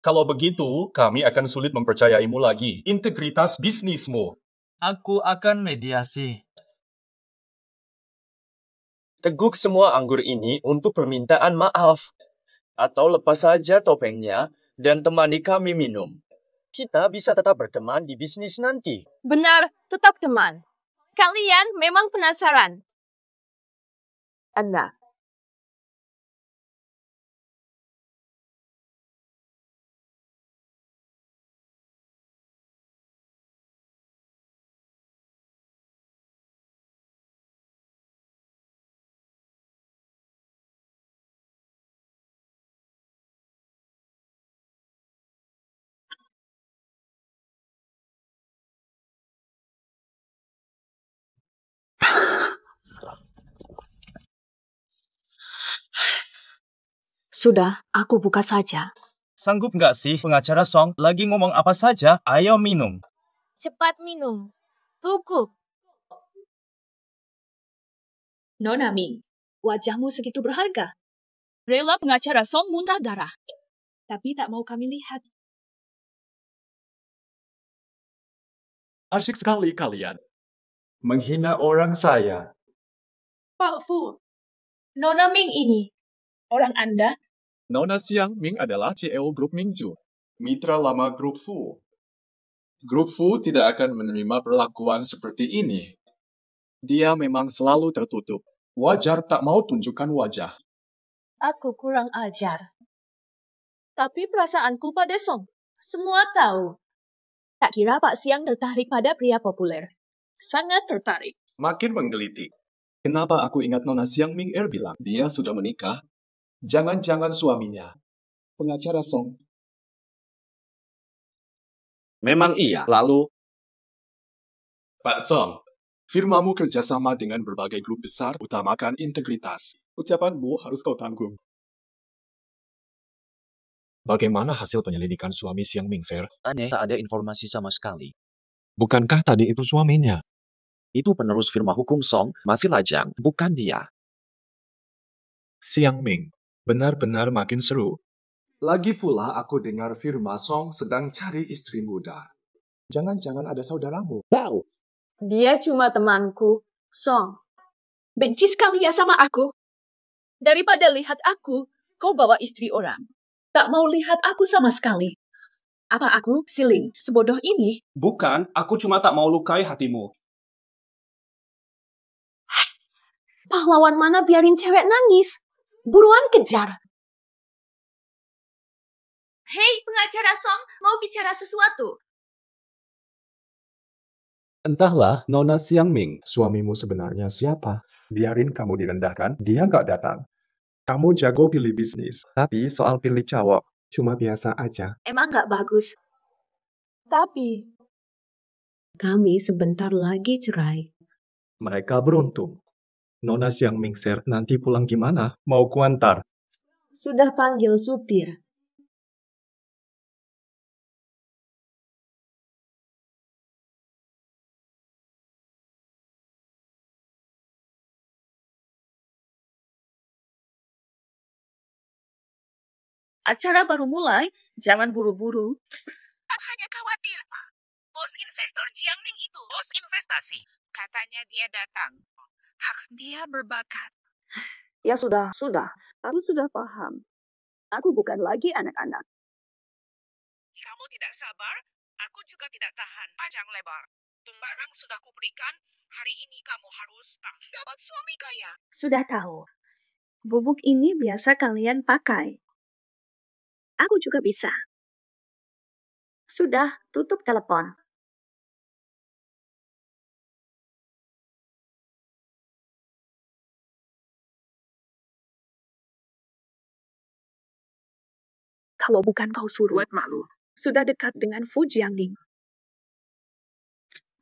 [SPEAKER 6] Kalau begitu, kami akan sulit mempercayaimu lagi. Integritas bisnismu.
[SPEAKER 23] Aku akan mediasi. Teguk semua anggur ini untuk permintaan maaf. Atau lepas saja topengnya dan temani kami minum. Kita bisa tetap berteman di bisnis nanti.
[SPEAKER 3] Benar, tetap teman. Kalian memang penasaran.
[SPEAKER 10] Anda. Sudah, aku buka saja.
[SPEAKER 23] Sanggup nggak sih pengacara Song lagi ngomong apa saja? Ayo minum.
[SPEAKER 21] Cepat minum. Hukum. Nona Ming, wajahmu segitu berharga. Rela pengacara Song muntah darah. Tapi tak mau kami lihat.
[SPEAKER 7] Asyik sekali kalian. Menghina orang saya.
[SPEAKER 21] Pak Fu, Nona Ming ini, orang Anda?
[SPEAKER 11] Nona Xiang Ming adalah CEO Grup Mingzu, mitra lama Grup Fu. Grup Fu tidak akan menerima perlakuan seperti ini. Dia memang selalu tertutup. Wajar tak mau tunjukkan wajah.
[SPEAKER 21] Aku kurang ajar. Tapi perasaanku pada Song, semua tahu. Tak kira Pak Xiang tertarik pada pria populer. Sangat tertarik.
[SPEAKER 11] Makin menggelitik. Kenapa aku ingat Nona Xiang Ming bilang dia sudah menikah? Jangan-jangan suaminya. Pengacara Song.
[SPEAKER 23] Memang iya. Lalu,
[SPEAKER 11] Pak Song, firmamu kerjasama dengan berbagai grup besar, utamakan integritas. Ucapanmu harus kau tanggung.
[SPEAKER 4] Bagaimana hasil penyelidikan suami Xiang Mingfer?
[SPEAKER 17] Aneh, tak ada informasi sama sekali.
[SPEAKER 4] Bukankah tadi itu suaminya?
[SPEAKER 17] Itu penerus firma hukum Song, masih lajang, bukan dia.
[SPEAKER 11] Xiang Ming, benar-benar makin seru. Lagi pula aku dengar firma Song sedang cari istri muda. Jangan-jangan ada saudaramu.
[SPEAKER 4] Tahu.
[SPEAKER 3] Dia cuma temanku, Song. Benci sekali ya sama aku. Daripada lihat aku, kau bawa istri orang. Tak mau lihat aku sama sekali. Apa aku, siling, sebodoh ini?
[SPEAKER 7] Bukan, aku cuma tak mau lukai hatimu.
[SPEAKER 3] Pahlawan mana biarin cewek nangis? Buruan kejar.
[SPEAKER 21] Hei, pengacara Song, mau bicara sesuatu.
[SPEAKER 11] Entahlah, Nona Xiang Ming, suamimu sebenarnya siapa? Biarin kamu direndahkan, dia nggak datang. Kamu jago pilih bisnis, tapi soal pilih cowok, cuma biasa aja.
[SPEAKER 21] Emang nggak bagus.
[SPEAKER 3] Tapi kami sebentar lagi cerai.
[SPEAKER 11] Mereka beruntung. Nona Xiang Ming Ser nanti pulang gimana? Mau kuantar?
[SPEAKER 3] Sudah panggil supir.
[SPEAKER 21] Acara baru mulai, jangan buru-buru. Aku hanya khawatir, Pak. Bos investor Jiangning itu. Bos investasi. Katanya dia datang. Dia berbakat.
[SPEAKER 10] Ya sudah. Aku sudah paham.
[SPEAKER 21] Aku bukan lagi anak-anak.
[SPEAKER 12] Kamu tidak sabar, aku juga tidak tahan panjang lebar. Barang sudah kuberikan, hari ini kamu harus dapat suami kaya.
[SPEAKER 21] Sudah tahu. Bubuk ini biasa kalian pakai. Aku juga bisa. Sudah, tutup telepon. Kalau bukan kau suruh, buat malu. Sudah dekat dengan Fu Jiangning.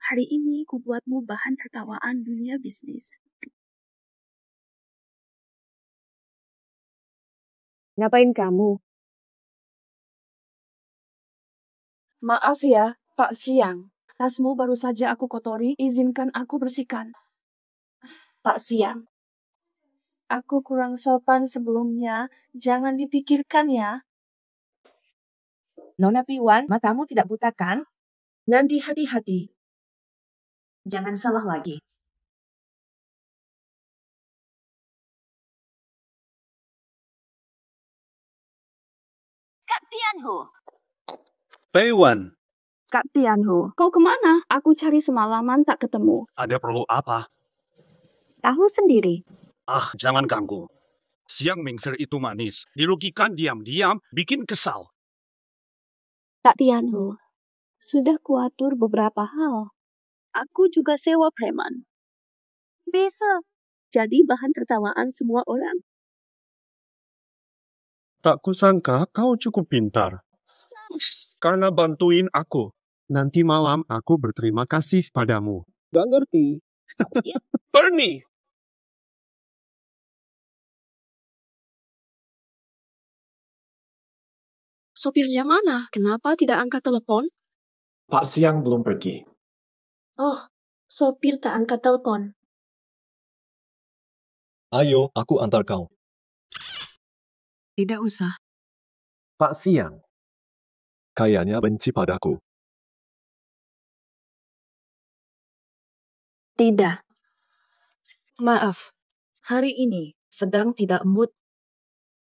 [SPEAKER 21] Hari ini ku buatmu bahan tertawaan dunia bisnis.
[SPEAKER 10] Ngapain kamu?
[SPEAKER 21] Maaf ya, Pak Siang. Tasmu baru saja aku kotori, izinkan aku bersihkan. Pak Siang. Aku kurang sopan sebelumnya, jangan dipikirkan ya.
[SPEAKER 10] Nona Piwan, matamu tidak buta kan?
[SPEAKER 21] Nanti hati-hati. Jangan salah lagi.
[SPEAKER 3] Kak Tianhu.
[SPEAKER 5] Peiwan,
[SPEAKER 21] Kak Tianhu, kau kemana? Aku cari semalaman tak ketemu.
[SPEAKER 5] ada perlu apa?
[SPEAKER 21] Tahu sendiri.
[SPEAKER 5] Ah, jangan ganggu. Siang Mingfer itu manis. Dirugikan diam-diam, bikin kesal.
[SPEAKER 21] Kak Tianhu, sudah kuatur beberapa hal. Aku juga sewa preman. Bisa jadi bahan tertawaan semua orang.
[SPEAKER 5] Tak kusangka kau cukup pintar. Karena bantuin aku. Nanti malam aku berterima kasih padamu.
[SPEAKER 19] Gak ngerti.
[SPEAKER 5] Bernie!
[SPEAKER 16] Sopir jam mana? Kenapa tidak angkat telepon?
[SPEAKER 11] Pak Siang belum pergi.
[SPEAKER 21] Oh, sopir tak angkat telepon.
[SPEAKER 11] Ayo, aku antar kau.
[SPEAKER 16] Tidak usah.
[SPEAKER 11] Pak Siang. Kayaknya benci padaku.
[SPEAKER 10] Tidak. Maaf, hari ini sedang tidak mood.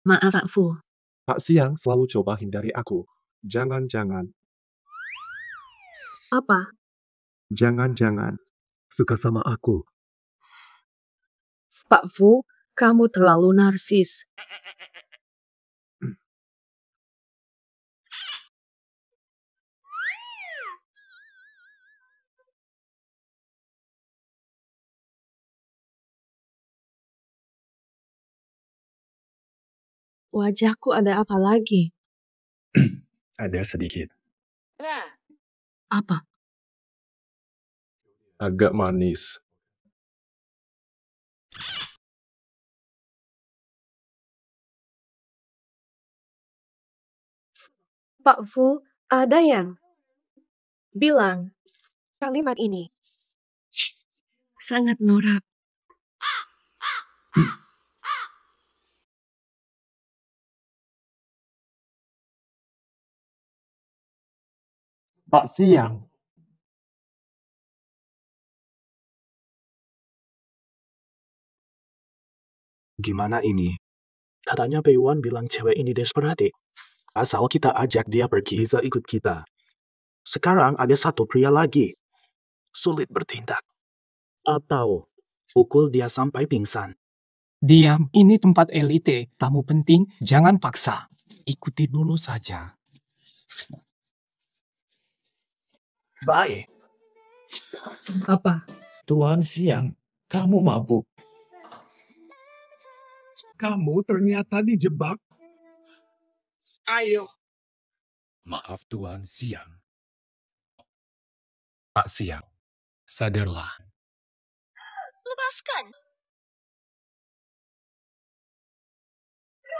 [SPEAKER 10] Maaf, Pak Fu.
[SPEAKER 11] Pak Siang selalu coba hindari aku. Jangan-jangan.
[SPEAKER 10] Apa?
[SPEAKER 11] Jangan-jangan. Suka sama aku.
[SPEAKER 10] Pak Fu, kamu terlalu narsis. Wajahku ada apa lagi?
[SPEAKER 4] Ada sedikit.
[SPEAKER 10] Apa?
[SPEAKER 4] Agak manis.
[SPEAKER 10] Pak Fu, ada yang bilang kalimat ini. Sangat norak.
[SPEAKER 11] Pak Siang.
[SPEAKER 19] Gimana ini? Katanya Peiwan bilang cewek ini desperate. Asal kita ajak dia pergi, bisa ikut kita. Sekarang ada satu pria lagi. Sulit bertindak. Atau pukul dia sampai pingsan.
[SPEAKER 18] Diam, ini tempat elite. Tamu penting, jangan paksa. Ikuti dulu saja.
[SPEAKER 12] Baik.
[SPEAKER 18] Apa?
[SPEAKER 12] Tuan Siang, kamu mabuk. Kamu ternyata dijebak. Ayo.
[SPEAKER 14] Maaf Tuan Siang. Pak Siang, sadarlah.
[SPEAKER 3] Lepaskan.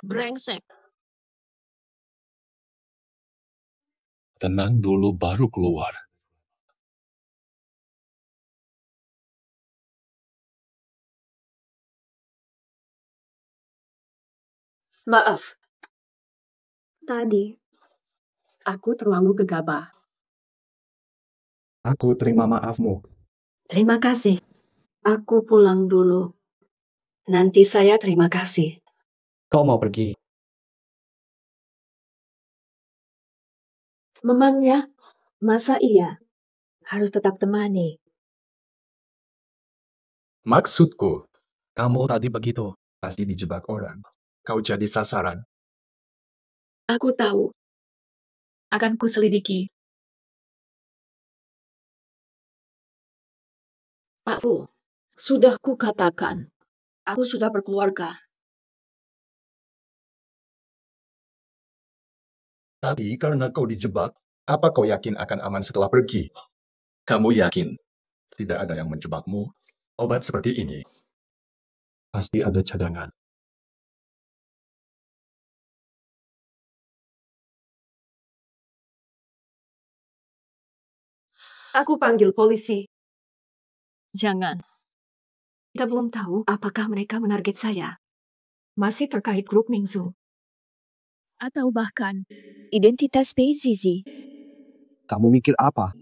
[SPEAKER 3] Brengsek.
[SPEAKER 14] Tenang dulu baru keluar.
[SPEAKER 10] Maaf. Tadi, aku terlalu gegabah.
[SPEAKER 11] Aku terima maafmu.
[SPEAKER 10] Terima kasih. Aku pulang dulu. Nanti saya terima kasih.
[SPEAKER 11] Kau mau pergi?
[SPEAKER 10] Memangnya, masa iya harus tetap temani?
[SPEAKER 14] Maksudku, kamu tadi begitu, pasti dijebak orang. Kau jadi sasaran.
[SPEAKER 10] Aku tahu. Akan kuselidiki. Pak Fu, sudah kukatakan, aku sudah berkeluarga.
[SPEAKER 14] Tapi karena kau dijebak, apa kau yakin akan aman setelah pergi? Kamu yakin tidak ada yang menjebakmu? Obat seperti ini pasti ada cadangan.
[SPEAKER 10] Aku panggil polisi. Jangan. Kita belum tahu apakah mereka menarget saya. Masih terkait grup Mingzu.
[SPEAKER 8] Atau bahkan identitas Pei Zizi.
[SPEAKER 11] Kamu mikir apa?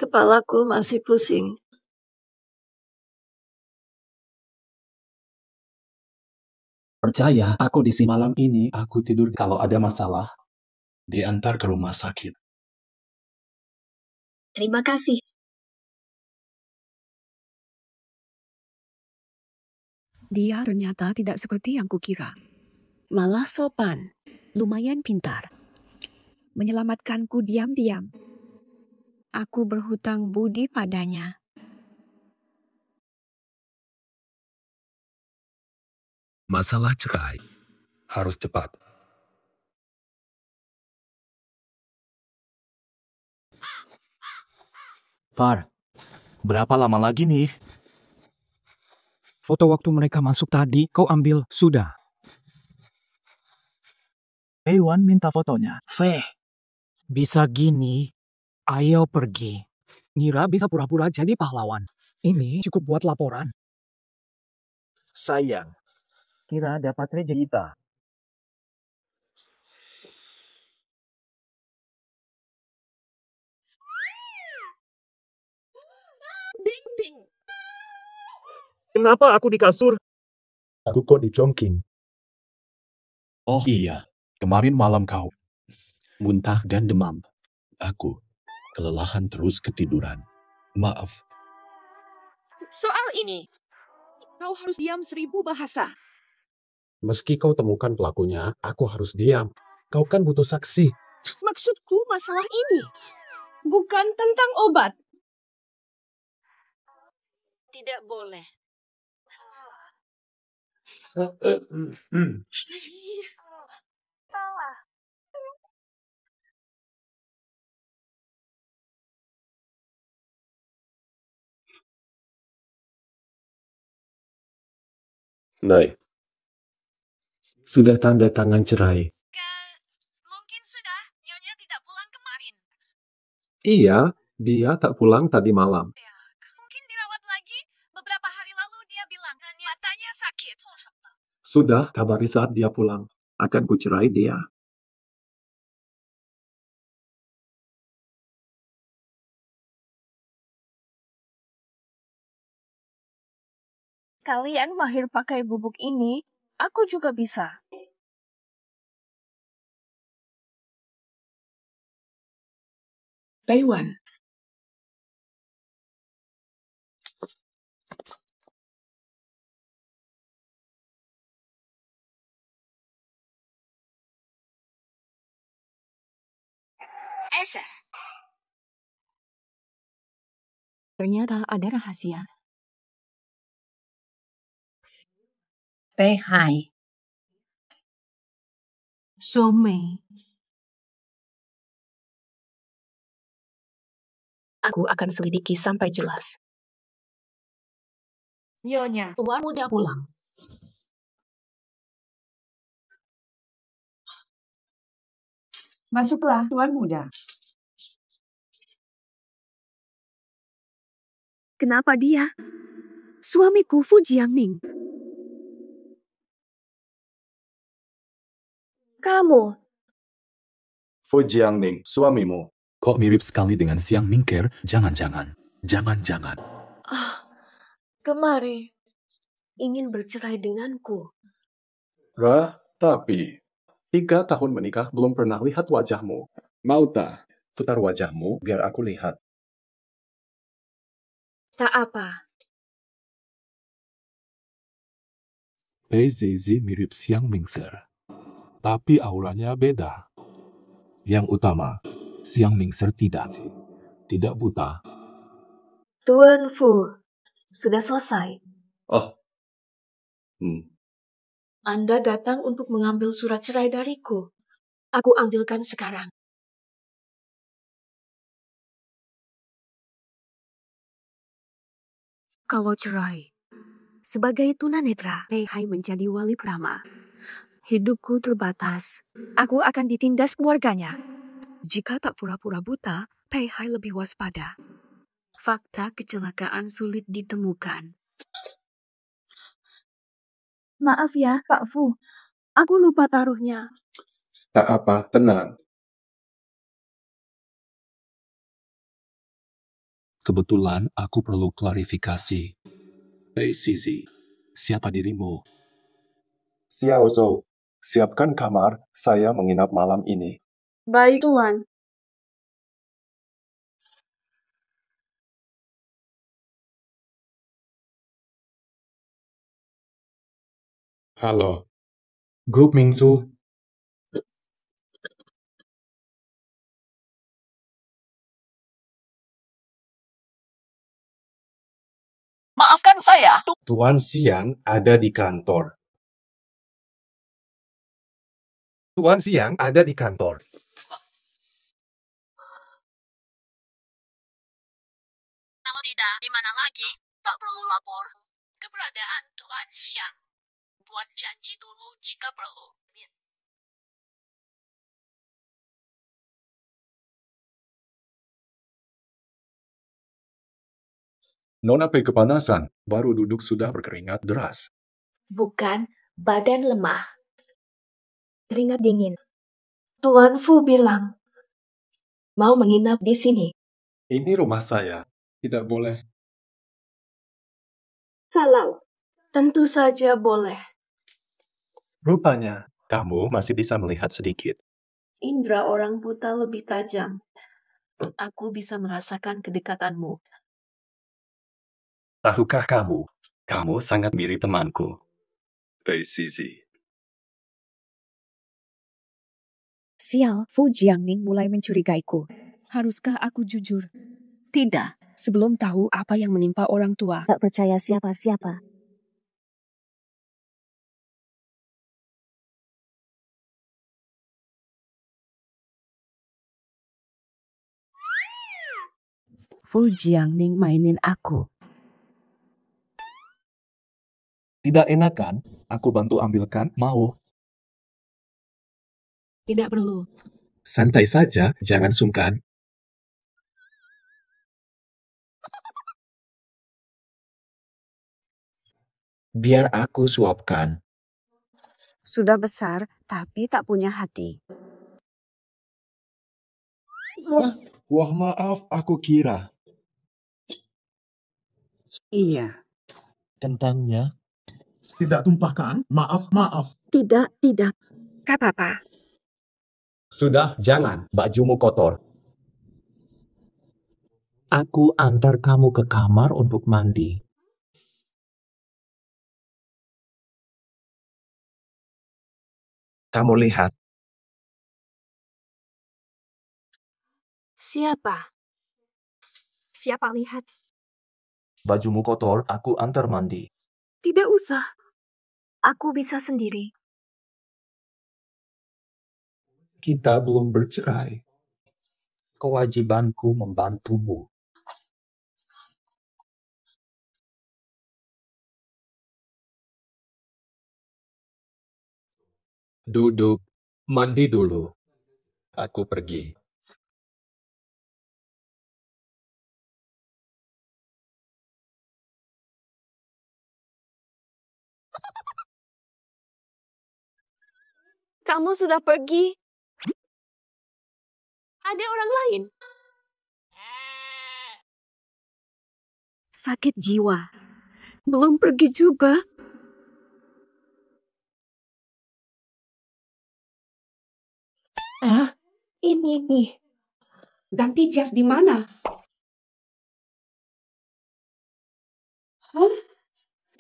[SPEAKER 10] Kepalaku masih pusing.
[SPEAKER 14] Percaya, aku di sini malam ini, aku tidur kalau ada masalah, diantar ke rumah sakit.
[SPEAKER 22] Terima kasih.
[SPEAKER 8] Dia ternyata tidak seperti yang kukira. Malah sopan, lumayan pintar. Menyelamatkanku diam-diam. Aku berhutang budi padanya.
[SPEAKER 14] Masalah cerai harus cepat.
[SPEAKER 15] Far, berapa lama lagi nih?
[SPEAKER 5] Foto waktu mereka masuk tadi, kau ambil, sudah.
[SPEAKER 15] Wan minta fotonya.
[SPEAKER 5] Feh, bisa gini, ayo pergi. Nira bisa pura-pura jadi pahlawan. Ini cukup buat laporan.
[SPEAKER 15] Sayang, Kira dapat rezeki kita.
[SPEAKER 18] Ding ding.
[SPEAKER 11] Kenapa aku di kasur? Aku kok di jongking.
[SPEAKER 14] Oh iya, kemarin malam kau muntah dan demam. Aku kelelahan terus ketiduran. Maaf.
[SPEAKER 12] Soal ini, kau harus diam 1000 bahasa.
[SPEAKER 20] Meski kau temukan pelakunya, aku harus diam. Kau kan butuh saksi.
[SPEAKER 12] Maksudku masalah ini bukan tentang obat.
[SPEAKER 3] Tidak boleh.
[SPEAKER 12] Salah.
[SPEAKER 20] Nay, sudah tanda tangan cerai.
[SPEAKER 21] Mungkin sudah, Nyonya tidak pulang kemarin.
[SPEAKER 20] Iya, dia tak pulang tadi malam.
[SPEAKER 21] Mungkin dirawat lagi. Beberapa hari lalu dia bilang matanya sakit.
[SPEAKER 20] Sudah, kabari saat dia pulang. Akan kucerai dia.
[SPEAKER 16] Kalian mahir pakai bubuk ini, aku juga bisa.
[SPEAKER 9] Peiwan.
[SPEAKER 22] Esa.
[SPEAKER 10] Ternyata ada rahasia.
[SPEAKER 9] Pei Hai.
[SPEAKER 10] Somei. Aku akan selidiki sampai jelas.
[SPEAKER 16] Nyonya,
[SPEAKER 10] Tuan muda pulang.
[SPEAKER 9] Masuklah, Tuan Muda.
[SPEAKER 8] Kenapa dia? Suamiku Fu Jiangning.
[SPEAKER 22] Kamu.
[SPEAKER 14] Fu Jiangning, suamimu. Kok mirip sekali dengan Siang Mingker? Jangan-jangan. Jangan-jangan.
[SPEAKER 10] Kemari ingin bercerai denganku.
[SPEAKER 14] Tapi
[SPEAKER 11] 3 tahun menikah belum pernah lihat wajahmu. Mau tak? Putar wajahmu biar aku lihat.
[SPEAKER 3] Tak apa.
[SPEAKER 4] Pei Zizi mirip Xiang Mingser, tapi auranya beda. Yang utama, Xiang Mingser tidak buta.
[SPEAKER 3] Tuan Fu, sudah selesai.
[SPEAKER 11] Oh.
[SPEAKER 8] Anda datang untuk mengambil surat cerai dariku.
[SPEAKER 3] Aku ambilkan sekarang.
[SPEAKER 8] Kalau cerai, sebagai tunanetra, Pei Hai menjadi wali pertama. Hidupku terbatas. Aku akan ditindas keluarganya. Jika tak pura-pura buta, Pei Hai lebih waspada. Fakta kecelakaan sulit ditemukan.
[SPEAKER 21] Maaf ya, Pak Fu. Aku lupa taruhnya.
[SPEAKER 11] Tak apa, tenang.
[SPEAKER 4] Kebetulan aku perlu klarifikasi. Pei Zizi, siapa dirimu?
[SPEAKER 11] Xiao Zhou, siapkan kamar, saya menginap malam ini.
[SPEAKER 21] Baik, Tuan.
[SPEAKER 14] Halo, Grup Mingzu.
[SPEAKER 12] Maafkan saya.
[SPEAKER 20] Tuan Xiang ada di kantor. Tuan Xiang ada di kantor.
[SPEAKER 12] Kalau tidak, di mana lagi? Tak perlu lapor. Keberadaan Tuan Xiang. Buat janji dulu jika perlu.
[SPEAKER 14] Nona Pei kepanasan, baru duduk sudah berkeringat deras.
[SPEAKER 3] Bukan, badan lemah. Keringat dingin. Tuan Fu bilang, mau menginap di sini.
[SPEAKER 11] Ini rumah saya, tidak boleh.
[SPEAKER 3] Kalau, tentu saja boleh.
[SPEAKER 14] Rupanya, kamu masih bisa melihat sedikit.
[SPEAKER 8] Indra orang buta lebih tajam. Aku bisa merasakan kedekatanmu.
[SPEAKER 14] Tahukah kamu sangat mirip temanku. Pei Zizi.
[SPEAKER 8] Sial, Fu Jiangning mulai mencurigaiku. Haruskah aku jujur? Tidak, sebelum tahu apa yang menimpa orang tua.
[SPEAKER 22] Tak percaya siapa-siapa.
[SPEAKER 8] Fu Jiangning mainin aku.
[SPEAKER 7] Tidak enak kan? Aku bantu ambilkan, mau?
[SPEAKER 3] Tidak perlu.
[SPEAKER 14] Santai saja, jangan sungkan.
[SPEAKER 20] Biar aku suapkan.
[SPEAKER 8] Sudah besar, tapi tak punya hati.
[SPEAKER 20] Wah, maaf, aku kira.
[SPEAKER 19] Iya.
[SPEAKER 20] Kentangnya.
[SPEAKER 14] Tidak tumpahkan, maaf.
[SPEAKER 8] Tidak.
[SPEAKER 21] Kak Papa.
[SPEAKER 20] Sudah, jangan. Bajumu kotor. Aku antar kamu ke kamar untuk mandi. Kamu lihat.
[SPEAKER 3] Siapa? Siapa lihat?
[SPEAKER 20] Bajumu kotor, aku antar mandi.
[SPEAKER 8] Tidak usah. Aku bisa sendiri.
[SPEAKER 20] Kita belum bercerai. Kewajibanku membantumu. Duduk, mandi dulu. Aku pergi.
[SPEAKER 3] Kamu sudah pergi. Ada orang lain.
[SPEAKER 8] Sakit jiwa. Belum pergi juga. Ini nih. Ganti jas di mana?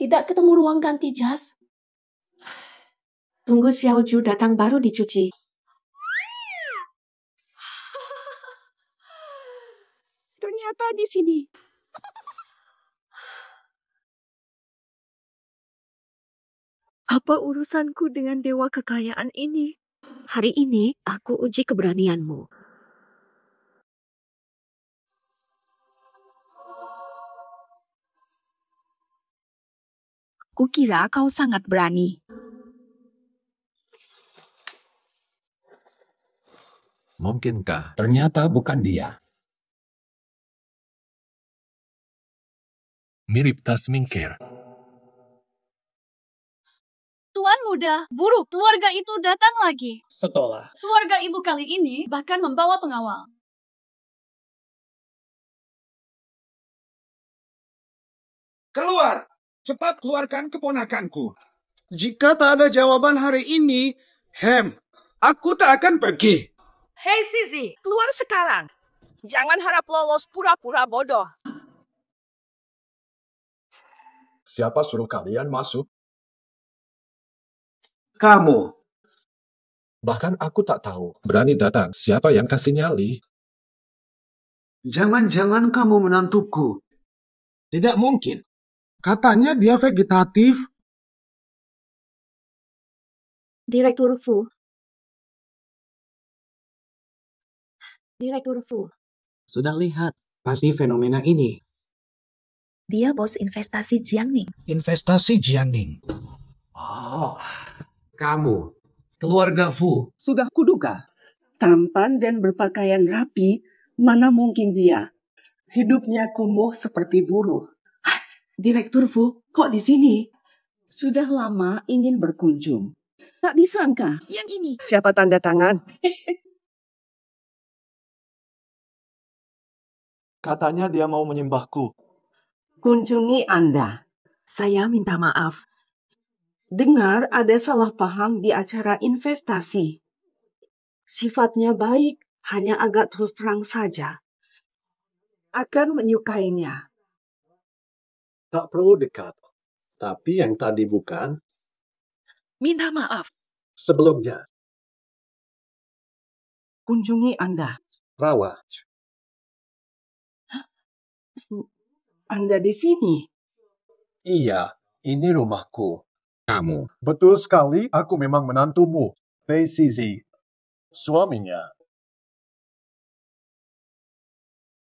[SPEAKER 8] Tidak ketemu ruang ganti jas. Tunggu Xiaoju datang baru dicuci. Ternyata di sini. Apa urusanku dengan dewa kekayaan ini? Hari ini aku uji keberanianmu. Kukira kau sangat berani.
[SPEAKER 14] Mungkinkah ternyata bukan dia?
[SPEAKER 4] Mirip tas mingkir.
[SPEAKER 21] Tuan muda, buruk. Keluarga itu datang lagi.
[SPEAKER 19] Setelah.
[SPEAKER 21] Keluarga ibu kali ini bahkan membawa pengawal.
[SPEAKER 19] Keluar! Cepat keluarkan keponakanku. Jika tak ada jawaban hari ini, aku tak akan pergi.
[SPEAKER 18] Hei Zizi, keluar sekarang. Jangan harap lolos pura-pura bodoh.
[SPEAKER 14] Siapa suruh kalian masuk?
[SPEAKER 19] Kamu.
[SPEAKER 14] Bahkan aku tak tahu. Berani datang. Siapa yang kasih nyali?
[SPEAKER 19] Jangan-jangan kamu menantuku. Tidak mungkin. Katanya dia vegetatif.
[SPEAKER 10] Direktur Fu. Direktur Fu.
[SPEAKER 15] Sudah lihat, pasti fenomena ini.
[SPEAKER 8] Dia bos investasi Jiangning.
[SPEAKER 19] Investasi Jiangning. Oh, kamu. Keluarga Fu.
[SPEAKER 9] Sudah kuduga. Tampan dan berpakaian rapi, mana mungkin dia. Hidupnya kumuh seperti buruh. Direktur Fu, kok di sini? Sudah lama ingin berkunjung. Tak disangka.
[SPEAKER 18] Yang ini.
[SPEAKER 9] Siapa tanda tangan?
[SPEAKER 11] Katanya dia mau menyembahku.
[SPEAKER 9] Kunjungi Anda. Saya minta maaf. Dengar ada salah paham di acara investasi. Sifatnya baik, hanya agak terus terang saja. Akan menyukainya.
[SPEAKER 11] Tak perlu dekat. Tapi yang tadi bukan.
[SPEAKER 18] Minta maaf.
[SPEAKER 11] Sebelumnya.
[SPEAKER 9] Kunjungi Anda.
[SPEAKER 11] Rawa.
[SPEAKER 9] Anda di sini?
[SPEAKER 14] Iya, ini rumahku. Kamu.
[SPEAKER 11] Betul sekali, aku memang menantumu. Pei Zizi. Suaminya.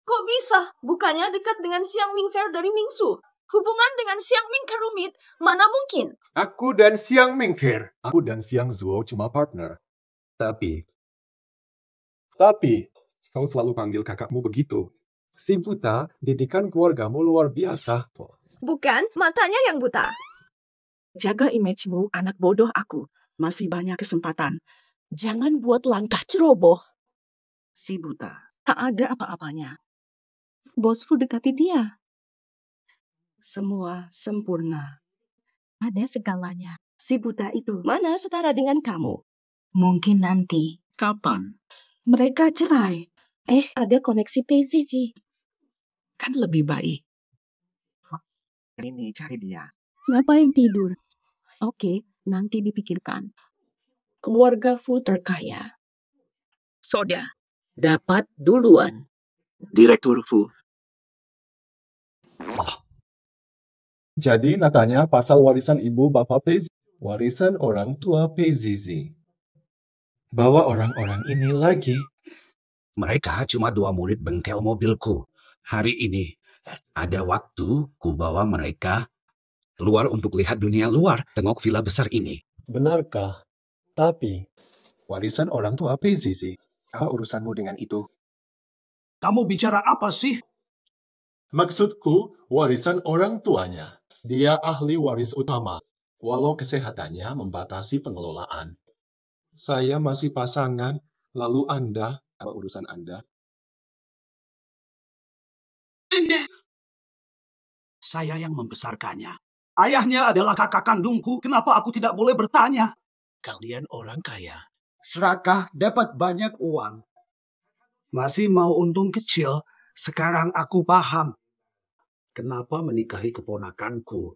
[SPEAKER 21] Kok bisa? Bukannya dekat dengan Xiang Mingfair dari Mingsu. Hubungan dengan Xiang Ming kerumit, mana mungkin?
[SPEAKER 11] Aku dan Xiang Mingkir. Aku dan Xiang Zuo cuma partner. Tapi, kau selalu panggil kakakmu begitu. Si buta, didikan keluargamu luar biasa.
[SPEAKER 21] Bukan, matanya yang buta.
[SPEAKER 18] Jaga image-mu, anak bodoh aku. Masih banyak kesempatan. Jangan buat langkah ceroboh.
[SPEAKER 9] Si buta, tak ada apa-apanya. Bosku dekati dia. Semua sempurna.
[SPEAKER 8] Ada segalanya.
[SPEAKER 9] Si buta itu mana setara dengan kamu?
[SPEAKER 8] Mungkin nanti.
[SPEAKER 18] Kapan?
[SPEAKER 9] Mereka cerai. Ada koneksi PZZ.
[SPEAKER 18] Kan lebih baik.
[SPEAKER 15] Ini cari dia.
[SPEAKER 8] Ngapain tidur? Oke, nanti dipikirkan.
[SPEAKER 9] Keluarga Fu terkaya.
[SPEAKER 18] Soda.
[SPEAKER 9] Dapat duluan.
[SPEAKER 19] Direktur Fu.
[SPEAKER 4] Jadi natanya pasal warisan ibu bapak Pei Zizi. Warisan orang tua Pei Zizi. Bawa orang-orang ini lagi.
[SPEAKER 1] Mereka cuma 2 murid bengkel mobilku. Hari ini ada waktu ku bawa mereka keluar untuk lihat dunia luar, tengok villa besar ini.
[SPEAKER 11] Benarkah? Tapi, warisan orang tua Pei Zizi. Apa urusanmu dengan itu?
[SPEAKER 19] Kamu bicara apa sih?
[SPEAKER 4] Maksudku, warisan orang tuanya. Dia ahli waris utama, walau kesehatannya membatasi pengelolaan. Saya masih pasangan, lalu Anda, apa urusan Anda?
[SPEAKER 19] Saya yang membesarkannya. Ayahnya adalah kakak kandungku. Kenapa aku tidak boleh bertanya?
[SPEAKER 1] Kalian orang kaya.
[SPEAKER 19] Serakah dapat banyak uang. Masih mau untung kecil, sekarang aku paham. Kenapa menikahi keponakanku?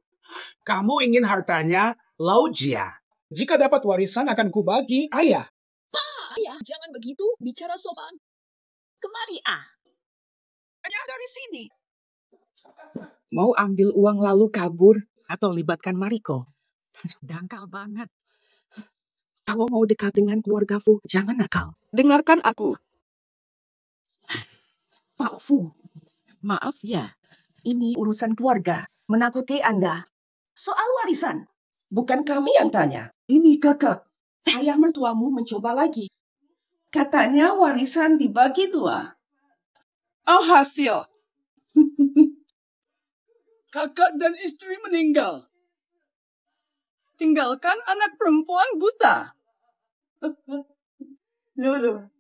[SPEAKER 19] Kamu ingin hartanya, Laujia. Jika dapat warisan akan kubagi, ayah.
[SPEAKER 12] Ayah, jangan begitu, bicara sopan. Kemari, Hanya dari sini.
[SPEAKER 9] Mau ambil uang lalu kabur atau libatkan Mariko? Dangkal banget. Kalau mau dekat dengan keluarga Fu, jangan nakal. Dengarkan aku. Pak Fu, maaf ya. Ini urusan keluarga. Menakuti Anda. Soal warisan. Bukan kami yang tanya. Ini kakak. Ayah mertuamu mencoba lagi. Katanya warisan dibagi 2. Alhasil. Kakak dan istri meninggal. Tinggalkan anak perempuan buta. Lulu,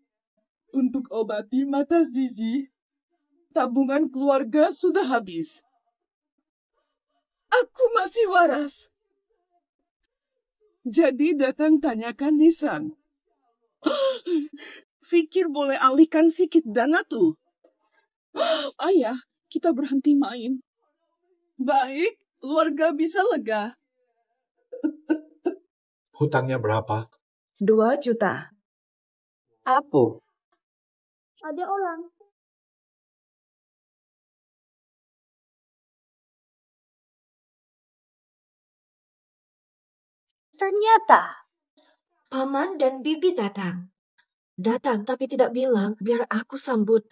[SPEAKER 9] untuk obati mata Zizi, tabungan keluarga sudah habis. Aku masih waras. Jadi datang tanyakan Nisan. Fikir boleh alihkan sedikit dana tuh. Ayah, kita berhenti main. Baik, keluarga bisa lega.
[SPEAKER 11] Hutangnya berapa?
[SPEAKER 9] 2 juta. Apa?
[SPEAKER 3] Ada orang. Ternyata
[SPEAKER 10] Paman dan Bibi datang. Datang tapi tidak bilang biar aku sambut.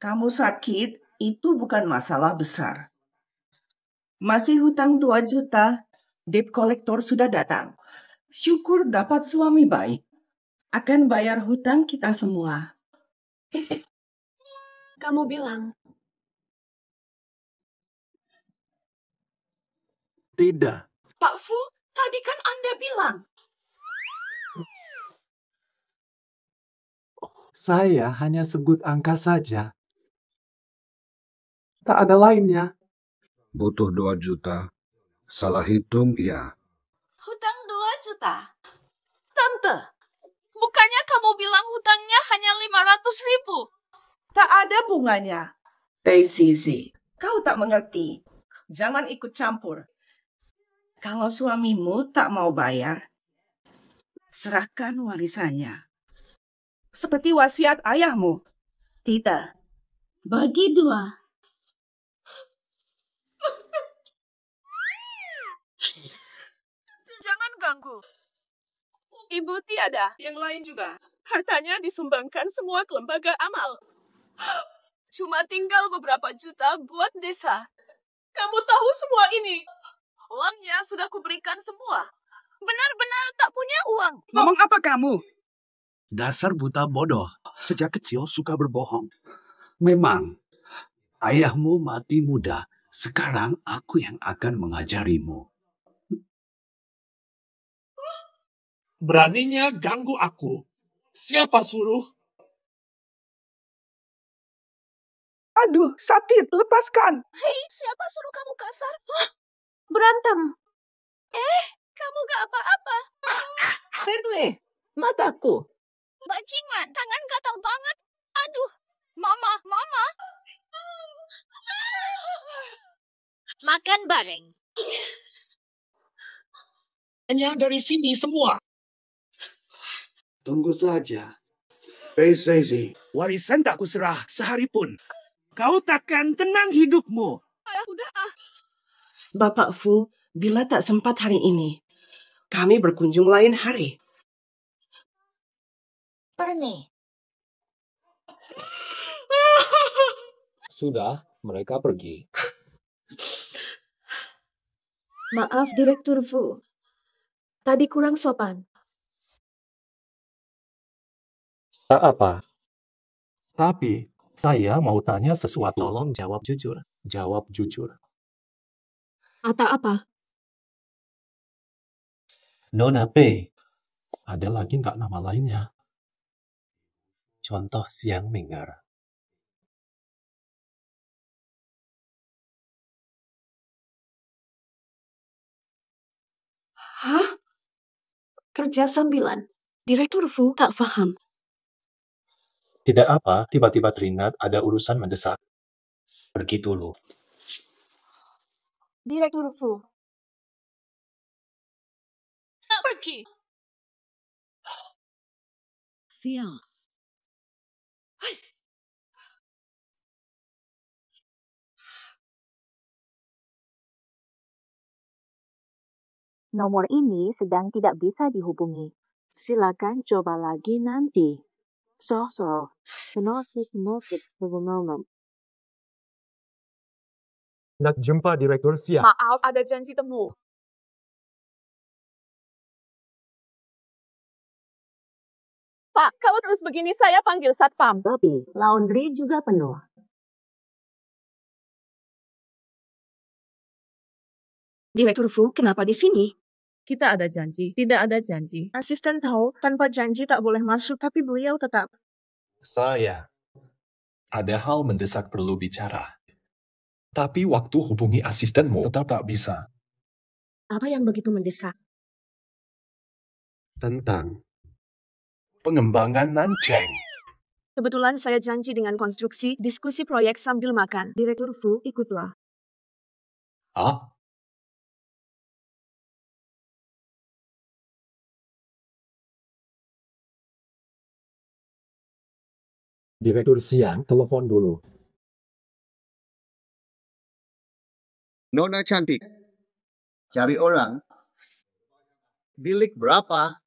[SPEAKER 9] Kamu sakit, itu bukan masalah besar. Masih hutang 2 juta, debt collector sudah datang. Syukur dapat suami baik. Akan bayar hutang kita semua.
[SPEAKER 10] Kamu bilang.
[SPEAKER 19] Tidak.
[SPEAKER 9] Pak Fu, tadi kan Anda bilang.
[SPEAKER 11] Saya hanya sebut angka saja. Tak ada lainnya.
[SPEAKER 1] Butuh 2 juta. Salah hitung, ya.
[SPEAKER 16] Hutang 2 juta. Tante, bukannya kamu bilang hutangnya hanya 500.000?
[SPEAKER 9] Tak ada bunganya. Zizi, kau tak mengerti. Jangan ikut campur. Kalau suamimu tak mau bayar, serahkan warisannya. Seperti wasiat ayahmu. Tidak. Bagi 2.
[SPEAKER 16] Jangan ganggu. Ibu tiada, yang lain juga. Hartanya disumbangkan semua ke lembaga amal. Cuma tinggal beberapa juta buat desa. Kamu tahu semua ini. Uangnya sudah kuberikan semua. Benar-benar tak punya uang.
[SPEAKER 19] Ngomong apa kamu? Dasar buta bodoh. Sejak kecil suka berbohong. Memang, ayahmu mati muda. Sekarang aku yang akan mengajarimu.
[SPEAKER 4] Beraninya ganggu aku. Siapa suruh?
[SPEAKER 9] Aduh, sakit. Lepaskan.
[SPEAKER 16] Hei, siapa suruh kamu kasar?
[SPEAKER 3] berantem.
[SPEAKER 16] Kamu gak apa-apa.
[SPEAKER 9] Ferdwe, mataku.
[SPEAKER 16] Bajingan, tangan gatal banget. Aduh, mama.
[SPEAKER 12] Makan bareng.
[SPEAKER 19] Hanya dari sini semua. Tunggu saja. Zizi, warisan tak kuserah sehari pun. Kau takkan tenang hidupmu.
[SPEAKER 16] Udah
[SPEAKER 9] Bapak Fu, bila tak sempat hari ini, kami berkunjung lain hari.
[SPEAKER 22] Perni.
[SPEAKER 20] Sudah, mereka pergi.
[SPEAKER 10] Maaf, Direktur Fu. Tadi kurang sopan.
[SPEAKER 11] Tak apa. Tapi, saya mau tanya sesuatu. Tolong jawab jujur. Jawab jujur.
[SPEAKER 10] Atau apa?
[SPEAKER 11] Nona P. Ada lagi nggak nama lainnya? Contoh Siang Minggar.
[SPEAKER 10] Hah? Kerja sambilan?
[SPEAKER 8] Direktur Fu tak faham.
[SPEAKER 11] Tidak apa, tiba-tiba teringat ada urusan mendesak. Pergi dulu.
[SPEAKER 21] Direktur Fu.
[SPEAKER 16] Tak pergi.
[SPEAKER 8] Sial.
[SPEAKER 10] Nomor ini sedang tidak bisa dihubungi. Silakan coba lagi nanti. So, connected for the moment.
[SPEAKER 11] Nak jumpa Direktur Siang.
[SPEAKER 16] Maaf, ada janji temu. Pak, kalau terus begini saya panggil satpam.
[SPEAKER 10] Tapi laundry juga penuh.
[SPEAKER 8] Direktur Fu, kenapa di sini?
[SPEAKER 16] Kita ada janji, tidak ada janji.
[SPEAKER 21] Asisten tahu, tanpa janji tak boleh masuk, tapi beliau tetap.
[SPEAKER 14] Saya. Ada hal mendesak perlu bicara. Tapi waktu hubungi asistenmu tetap tak bisa.
[SPEAKER 8] Apa yang begitu mendesak?
[SPEAKER 14] Tentang pengembangan Nancheng.
[SPEAKER 21] Kebetulan saya janji dengan konstruksi, diskusi proyek sambil makan. Direktur Fu, ikutlah.
[SPEAKER 14] Ah?
[SPEAKER 20] Direktur Siang, telepon dulu.
[SPEAKER 19] Nona cantik. Cari orang. Bilik berapa?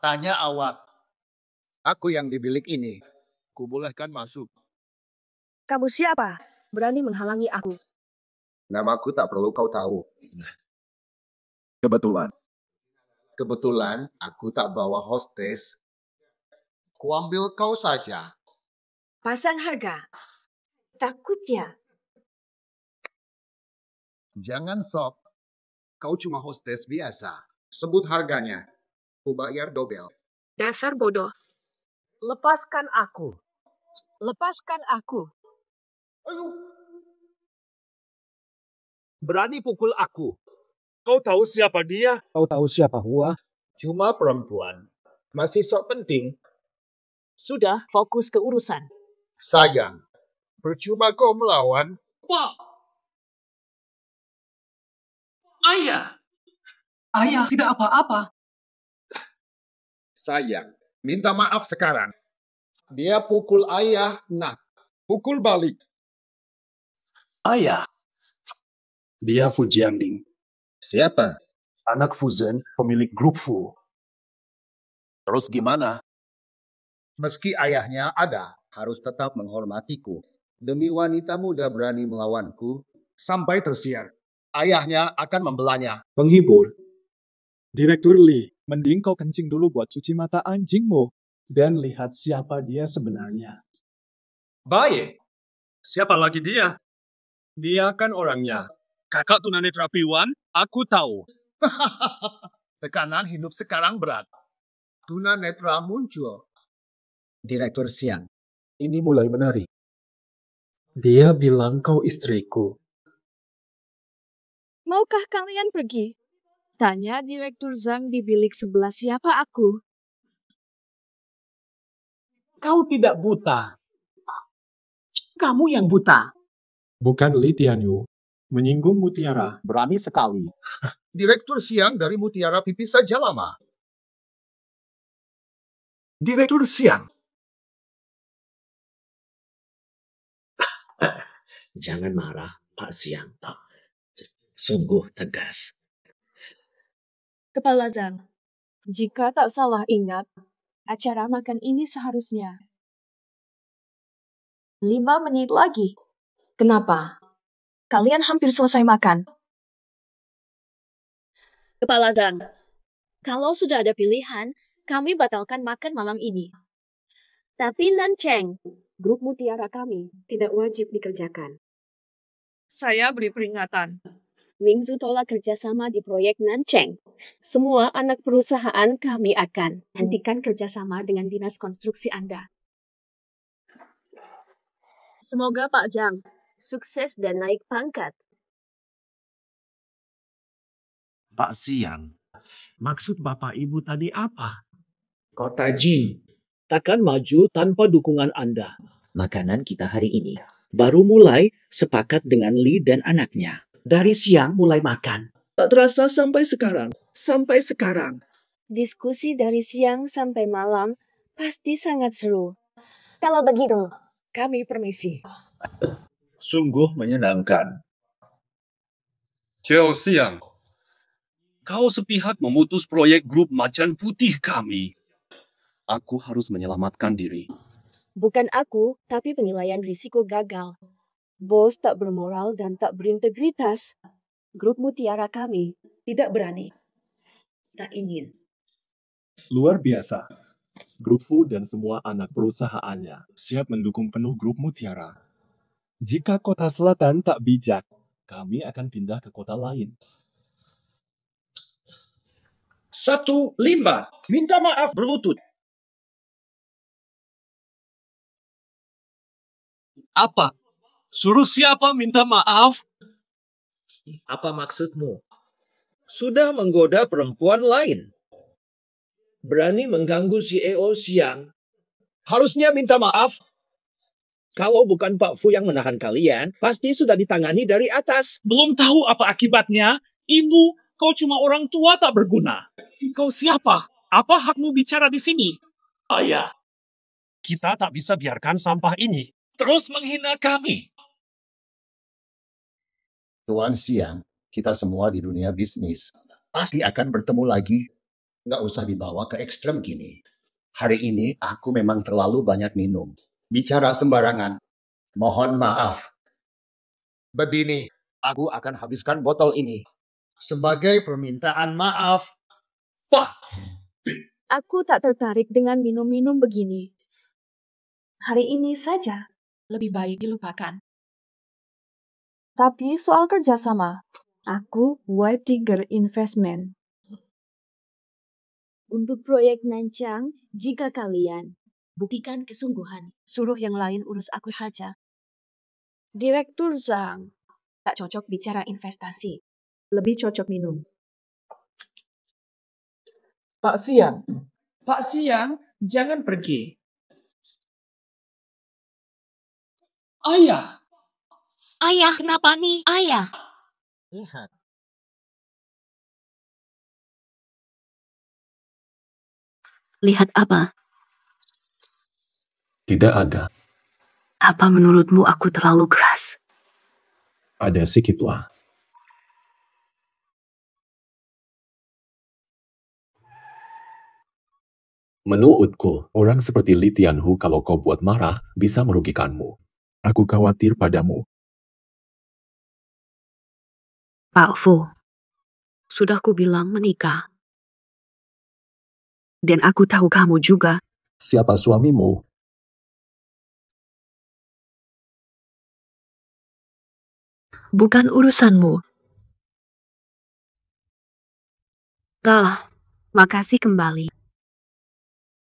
[SPEAKER 19] Tanya awak. Aku yang di bilik ini. Kubolehkan masuk.
[SPEAKER 8] Kamu siapa? Berani menghalangi aku.
[SPEAKER 19] Namaku tak perlu kau tahu. Kebetulan aku tak bawa hostes. Kuambil kau saja.
[SPEAKER 8] Pasang harga. Takut ya?
[SPEAKER 19] Jangan sok. Kau cuma hostes biasa. Sebut harganya. Ku bayar dobel.
[SPEAKER 8] Dasar bodoh.
[SPEAKER 18] Lepaskan aku. Lepaskan aku. Berani pukul aku.
[SPEAKER 5] Kau tahu siapa dia?
[SPEAKER 20] Kau tahu siapa Hua?
[SPEAKER 19] Cuma perempuan. Masih sok penting.
[SPEAKER 18] Sudah, fokus ke urusan.
[SPEAKER 19] Sayang. Percuma kau melawan.
[SPEAKER 5] Pak! Ayah!
[SPEAKER 19] Ayah tidak apa-apa. Sayang. Minta maaf sekarang. Dia pukul ayah, nak. Pukul balik.
[SPEAKER 1] Ayah. Dia Fu Jiangning.
[SPEAKER 19] Siapa?
[SPEAKER 14] Anak Fuzen, pemilik grup Fu.
[SPEAKER 19] Terus gimana? Meski ayahnya ada, harus tetap menghormatiku. Demi wanita muda berani melawanku, sampai tersiar. Ayahnya akan membelanya.
[SPEAKER 11] Penghibur. Direktur Lee, mending kau kencing dulu buat cuci mata anjingmu. Dan lihat siapa dia sebenarnya.
[SPEAKER 5] Baik. Siapa lagi dia? Dia kan orangnya. Kakak tunanetra Piwan, aku tahu.
[SPEAKER 19] Tekanan hidup sekarang berat. Tunanetra muncul.
[SPEAKER 20] Direktur Siang, ini mulai menarik. Dia bilang kau istriku.
[SPEAKER 21] Maukah kalian pergi? Tanya Direktur Zhang di bilik sebelah siapa aku.
[SPEAKER 19] Kau tidak buta. Kamu yang buta.
[SPEAKER 11] Bukan Li Tianyu. Menyinggung mutiara.
[SPEAKER 19] Berani sekali. Direktur Siang dari Mutiara pipis saja lama. Direktur Siang.
[SPEAKER 2] Jangan marah, Pak Siang. Sungguh tegas.
[SPEAKER 21] Kepala Zhang, jika tak salah ingat, acara makan ini seharusnya 5 menit lagi. Kenapa? Kalian hampir selesai makan.
[SPEAKER 3] Kepala Zhang, kalau sudah ada pilihan, kami batalkan makan malam ini. Tapi Nancheng, grup mutiara kami, tidak wajib dikerjakan.
[SPEAKER 16] Saya beri peringatan.
[SPEAKER 3] Mingzu tolak kerjasama di proyek Nancheng. Semua anak perusahaan kami akan hentikan kerjasama dengan dinas konstruksi Anda. Semoga Pak Zhang sukses dan naik pangkat.
[SPEAKER 2] Pak Siang, maksud Bapak Ibu tadi apa? Kota Jin takkan maju tanpa dukungan Anda. Makanan kita hari ini baru mulai sepakat dengan Lee dan anaknya. Dari siang mulai makan. Tak terasa sampai sekarang. Sampai sekarang.
[SPEAKER 3] Diskusi dari siang sampai malam pasti sangat seru. Kalau begitu, kami permisi.
[SPEAKER 7] Sungguh menyenangkan.
[SPEAKER 5] Cheo Siang, kau sepihak memutus proyek grup Macan Putih kami. Aku harus menyelamatkan diri.
[SPEAKER 10] Bukan aku, tapi penilaian risiko gagal. Bos tak bermoral dan tak berintegritas. Grup mutiara kami tidak berani. Tak ingin.
[SPEAKER 11] Luar biasa. Grup Fu dan semua anak perusahaannya siap mendukung penuh grup Mutiara. Jika kota selatan tak bijak, kami akan pindah ke kota lain.
[SPEAKER 2] 1-5. Minta maaf berlutut.
[SPEAKER 5] Apa? Suruh siapa minta maaf?
[SPEAKER 2] Apa maksudmu? Sudah menggoda perempuan lain. Berani mengganggu CEO Siang. Harusnya minta maaf. Kalau bukan Pak Fu yang menahan kalian, pasti sudah ditangani dari atas.
[SPEAKER 18] Belum tahu apa akibatnya. Ibu, kau cuma orang tua tak berguna. Kau siapa? Apa hakmu bicara di sini?
[SPEAKER 14] Ayah, kita tak bisa biarkan sampah ini terus menghina kami.
[SPEAKER 6] Tuan Siang, kita semua di dunia bisnis pasti akan bertemu lagi. Nggak usah dibawa ke ekstrem gini. Hari ini aku memang terlalu banyak minum. Bicara sembarangan. Mohon maaf. Begini, aku akan habiskan botol ini. Sebagai permintaan maaf.
[SPEAKER 10] Aku tak tertarik dengan minum-minum begini. Hari ini saja lebih baik dilupakan. Tapi soal kerjasama, aku White Tiger Investment.
[SPEAKER 3] Untuk proyek Nancang, jika kalian buktikan kesungguhan,
[SPEAKER 10] Suruh yang lain urus aku saja.
[SPEAKER 3] Direktur Zhang,
[SPEAKER 10] Tak cocok bicara investasi. Lebih cocok minum.
[SPEAKER 18] Pak Siang, jangan pergi. Ayah.
[SPEAKER 21] Ayah, kenapa nih? Ayah.
[SPEAKER 2] Lihat.
[SPEAKER 8] Lihat apa?
[SPEAKER 20] Tidak ada.
[SPEAKER 8] Apa menurutmu aku terlalu keras?
[SPEAKER 20] Ada sikitlah. Menurutku, orang seperti Li Tianhu kalau kau buat marah, bisa merugikanmu. Aku khawatir padamu.
[SPEAKER 8] Pak Fu, sudah ku bilang menikah. Dan aku tahu kamu juga.
[SPEAKER 20] Siapa suamimu?
[SPEAKER 8] Bukan urusanmu. Dah, makasih kembali.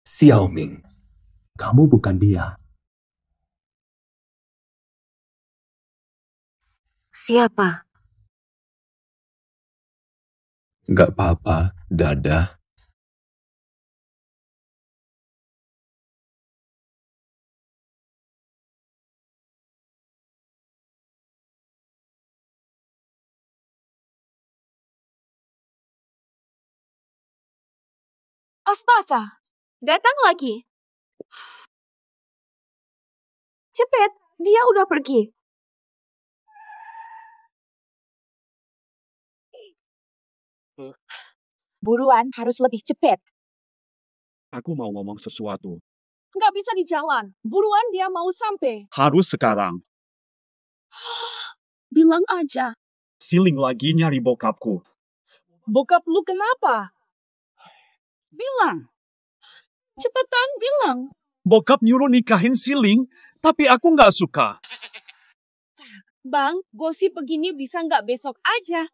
[SPEAKER 20] Xiao Ming, kamu bukan dia.
[SPEAKER 8] Siapa?
[SPEAKER 20] Gak apa-apa, dadah.
[SPEAKER 21] Astaga, datang lagi. Cepet, dia udah pergi. Buruan, harus lebih cepat.
[SPEAKER 7] Aku mau ngomong sesuatu.
[SPEAKER 21] Nggak bisa di jalan. Buruan dia mau sampai.
[SPEAKER 7] Harus sekarang.
[SPEAKER 21] Bilang aja.
[SPEAKER 7] Siling lagi nyari bokapku.
[SPEAKER 21] Bokap lu kenapa? Bilang. Cepetan bilang.
[SPEAKER 7] Bokap nyuruh nikahin Siling, tapi aku nggak suka.
[SPEAKER 21] Bang, gosip begini bisa nggak besok aja?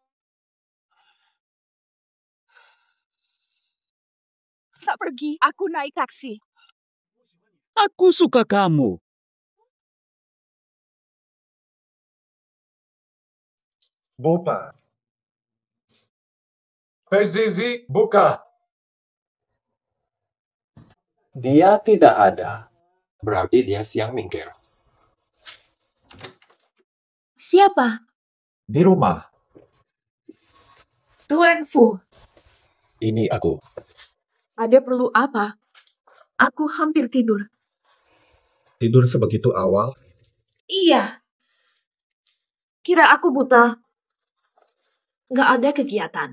[SPEAKER 21] Tak pergi, aku naik taksi.
[SPEAKER 7] Aku suka kamu.
[SPEAKER 4] Bopa. Perzizi, buka. Dia tidak ada. Berarti dia siang mingkir.
[SPEAKER 21] Siapa?
[SPEAKER 14] Di rumah.
[SPEAKER 21] Tuan Fu.
[SPEAKER 4] Ini aku.
[SPEAKER 21] Ada perlu apa? Aku hampir tidur.
[SPEAKER 14] Tidur sebegitu awal?
[SPEAKER 21] Iya. Kira aku buta. Nggak ada kegiatan.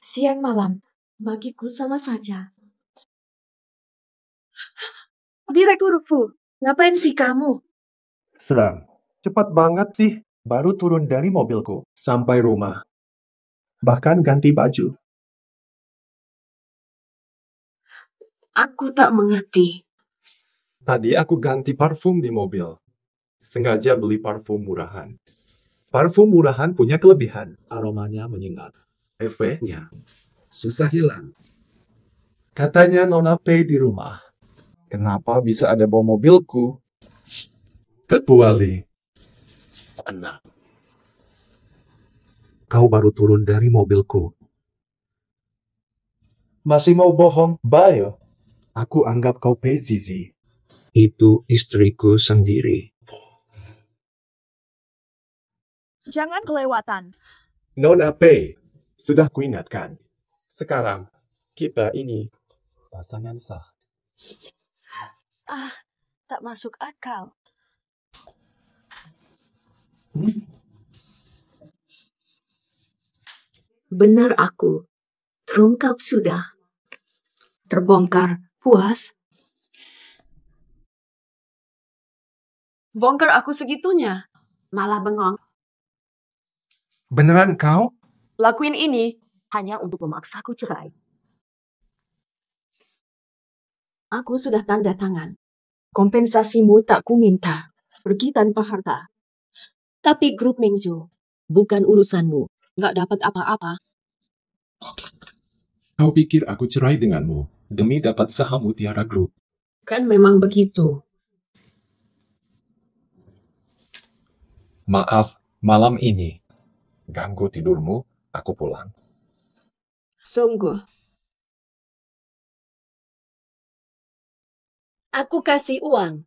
[SPEAKER 21] Siang malam, bagiku sama saja. Direktur Fu, ngapain sih kamu?
[SPEAKER 4] Sedang. Cepat banget sih. Baru turun dari mobilku. Sampai rumah. Bahkan ganti baju.
[SPEAKER 21] Aku tak mengerti.
[SPEAKER 14] Tadi aku ganti parfum di mobil. Sengaja beli parfum murahan. Parfum murahan punya kelebihan.
[SPEAKER 1] Aromanya menyengat.
[SPEAKER 14] Efeknya susah hilang. Katanya Nona P di rumah. Kenapa bisa ada bau mobilku? Kecuali
[SPEAKER 1] Enak.
[SPEAKER 4] kau baru turun dari mobilku. Masih mau bohong, Bayo? Aku anggap kau PZZ. Itu istriku sendiri.
[SPEAKER 21] Jangan kelewatan.
[SPEAKER 4] Nona P, sudah kuingatkan. Sekarang, kita ini pasangan sah.
[SPEAKER 21] Tak masuk akal. Benar aku. Terungkap sudah. Terbongkar. Puas?
[SPEAKER 3] Bongkar aku segitunya. Malah bengong.
[SPEAKER 4] Beneran kau?
[SPEAKER 3] Lakuin ini.
[SPEAKER 21] Hanya untuk memaksaku cerai.
[SPEAKER 3] Aku sudah tanda tangan. Kompensasimu tak ku minta. Pergi tanpa harta. Tapi grup Mengjo, bukan urusanmu. Nggak dapat apa-apa.
[SPEAKER 4] Kau pikir aku cerai denganmu demi dapat saham Mutiara Group?
[SPEAKER 3] Kan memang begitu.
[SPEAKER 14] maaf, malam ini ganggu tidurmu, aku pulang.
[SPEAKER 3] Sungguh. Aku kasih uang.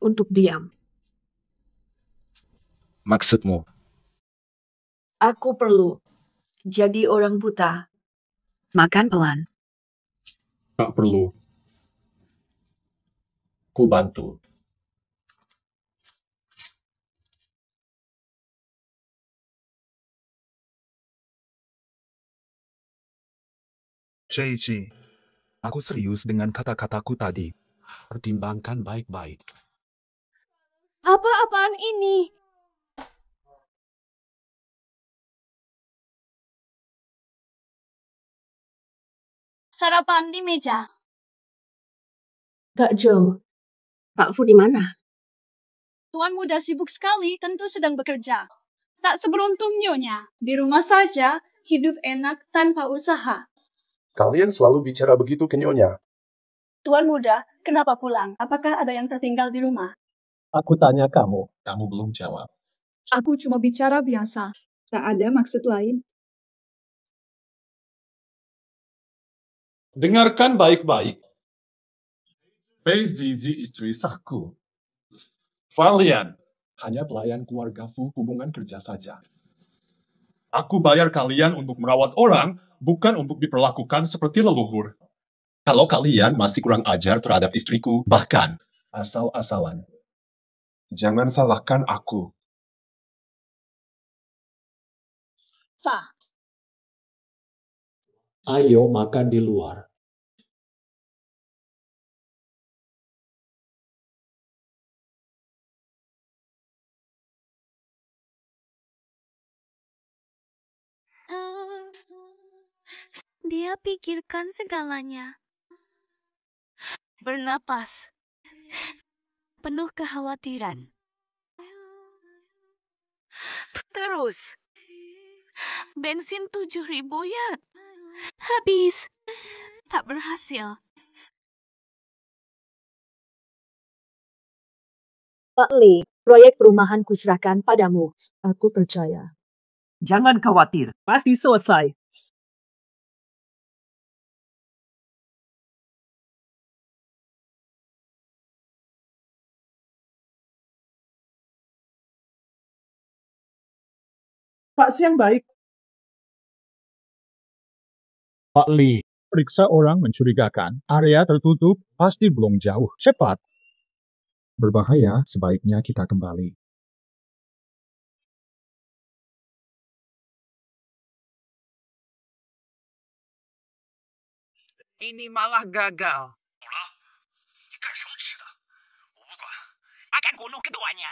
[SPEAKER 3] Untuk diam.
[SPEAKER 14] Maksudmu?
[SPEAKER 3] Aku perlu. Jadi orang buta. Makan pelan.
[SPEAKER 14] Tak perlu. Ku bantu.
[SPEAKER 7] JJ, aku serius dengan kata-kataku tadi.
[SPEAKER 1] Pertimbangkan baik-baik.
[SPEAKER 21] Apa-apaan ini? Sarapan di meja.
[SPEAKER 3] Kak Jo, Pak Fu di mana?
[SPEAKER 21] Tuan muda sibuk sekali, tentu sedang bekerja. Tak seberuntung nyonya. Di rumah saja, hidup enak tanpa usaha.
[SPEAKER 4] Kalian selalu bicara begitu ke Nyonya.
[SPEAKER 21] Tuan muda, kenapa pulang? Apakah ada yang tertinggal di rumah?
[SPEAKER 14] Aku tanya kamu. Kamu belum jawab.
[SPEAKER 21] Aku cuma bicara biasa. Tak ada maksud lain.
[SPEAKER 4] Dengarkan baik-baik. PZZ istri sahku. Valian hanya pelayan keluarga Fu hubungan kerja saja. Aku bayar kalian untuk merawat orang, bukan untuk diperlakukan seperti leluhur. Kalau kalian masih kurang ajar terhadap istriku, bahkan asal-asalan, jangan salahkan aku.
[SPEAKER 21] Pak.
[SPEAKER 6] Ayo makan di luar.
[SPEAKER 8] Dia pikirkan segalanya. Bernapas. Penuh kekhawatiran. Terus. Bensin 7.000 ya. Habis. Tak berhasil.
[SPEAKER 10] Pak Lee, proyek perumahan kuserahkan padamu. Aku percaya.
[SPEAKER 5] Jangan khawatir, pasti selesai. Pak Siang baik.
[SPEAKER 13] Pak Lee, periksa orang mencurigakan. Area tertutup, pasti belum jauh. Cepat.
[SPEAKER 20] Berbahaya, sebaiknya kita kembali.
[SPEAKER 12] Ini malah gagal. Akan bunuh keduanya.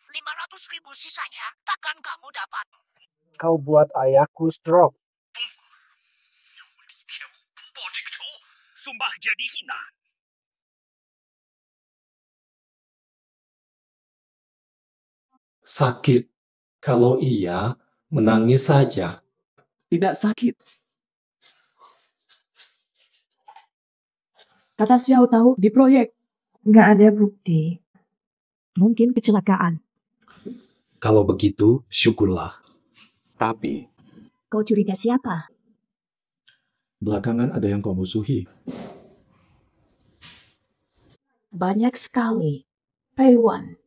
[SPEAKER 12] 500.000 sisanya takkan kamu dapat.
[SPEAKER 19] Kau buat ayahku stroke.
[SPEAKER 12] Sumpah jadi hina.
[SPEAKER 14] Sakit. Kalau iya, menangis saja.
[SPEAKER 17] Tidak sakit. Kata Xiao tahu di proyek.
[SPEAKER 10] Nggak ada bukti. Mungkin kecelakaan.
[SPEAKER 1] Kalau begitu, syukurlah.
[SPEAKER 20] Tapi,
[SPEAKER 10] Kau curiga siapa?
[SPEAKER 20] belakangan ada yang kau musuhi.
[SPEAKER 10] Banyak sekali. Pei Wan,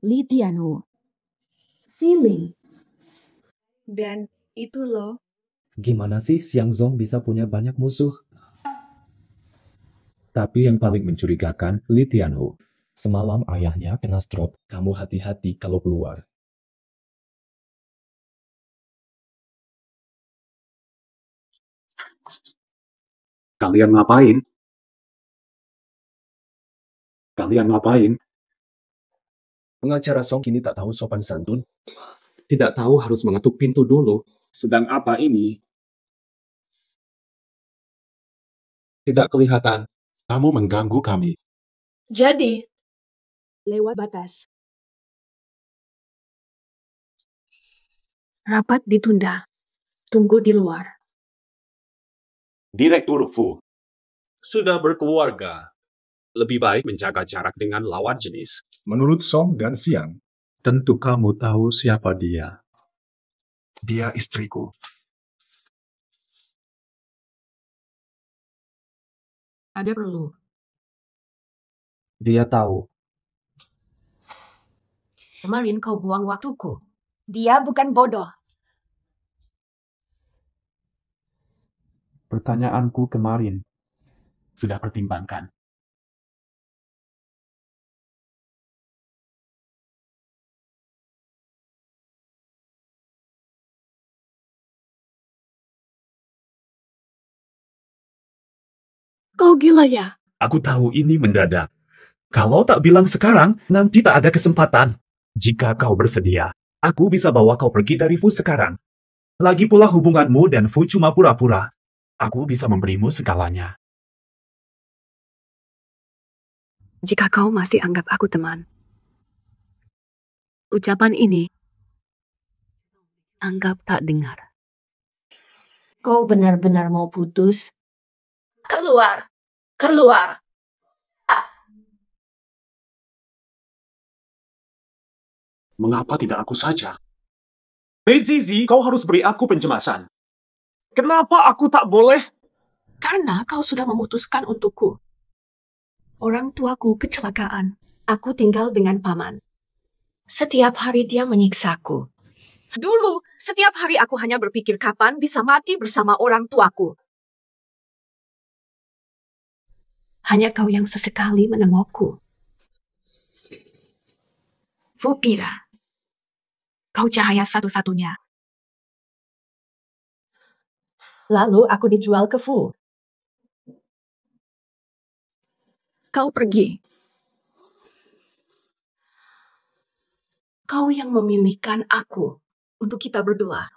[SPEAKER 10] Li Tianhu, Xiling.
[SPEAKER 8] Dan itu loh.
[SPEAKER 20] Gimana sih Xiang Zong bisa punya banyak musuh? Tapi yang paling mencurigakan, Li Tianhu. Semalam ayahnya kena stroke. Kamu hati-hati kalau keluar.
[SPEAKER 7] Kalian ngapain?
[SPEAKER 20] Pengacara Song kini tak tahu sopan santun. Tidak tahu harus mengetuk pintu dulu.
[SPEAKER 7] Sedang apa ini?
[SPEAKER 20] Tidak kelihatan. Kamu mengganggu kami.
[SPEAKER 10] Jadi, lewat batas. Rapat ditunda. Tunggu di luar.
[SPEAKER 7] Direktur Fu. Sudah berkeluarga. Lebih baik menjaga jarak dengan lawan jenis.
[SPEAKER 4] Menurut Song dan Xiang,
[SPEAKER 20] Tentu kamu tahu siapa dia. Dia istriku.
[SPEAKER 10] Ada perlu.
[SPEAKER 20] Dia tahu.
[SPEAKER 10] Kemarin kau buang waktuku.
[SPEAKER 21] Dia bukan bodoh.
[SPEAKER 20] Pertanyaanku kemarin sudah pertimbangkan.
[SPEAKER 8] Kau gila ya?
[SPEAKER 7] Aku tahu ini mendadak. Kalau tak bilang sekarang, nanti tak ada kesempatan. Jika kau bersedia, aku bisa bawa kau pergi dari Fu sekarang. Lagi pula hubunganmu dan Fu cuma pura-pura. Aku bisa memberimu segalanya.
[SPEAKER 8] Jika kau masih anggap aku teman. Ucapan ini anggap tak dengar.
[SPEAKER 10] Kau benar-benar mau putus?
[SPEAKER 21] Keluar. Keluar.
[SPEAKER 7] Mengapa tidak aku saja? Mei Zizi, kau harus beri aku penjelasan. Kenapa aku tak boleh?
[SPEAKER 8] Karena kau sudah memutuskan untukku. Orang tuaku kecelakaan. Aku tinggal dengan paman. Setiap hari dia menyiksaku.
[SPEAKER 21] Dulu, setiap hari aku hanya berpikir kapan bisa mati bersama orang tuaku.
[SPEAKER 8] Hanya kau yang sesekali menengokku. Fupira, kau cahaya satu-satunya.
[SPEAKER 21] Lalu aku dijual ke Fu.
[SPEAKER 8] Kau pergi. Kau yang memilihkan aku untuk kita berdua.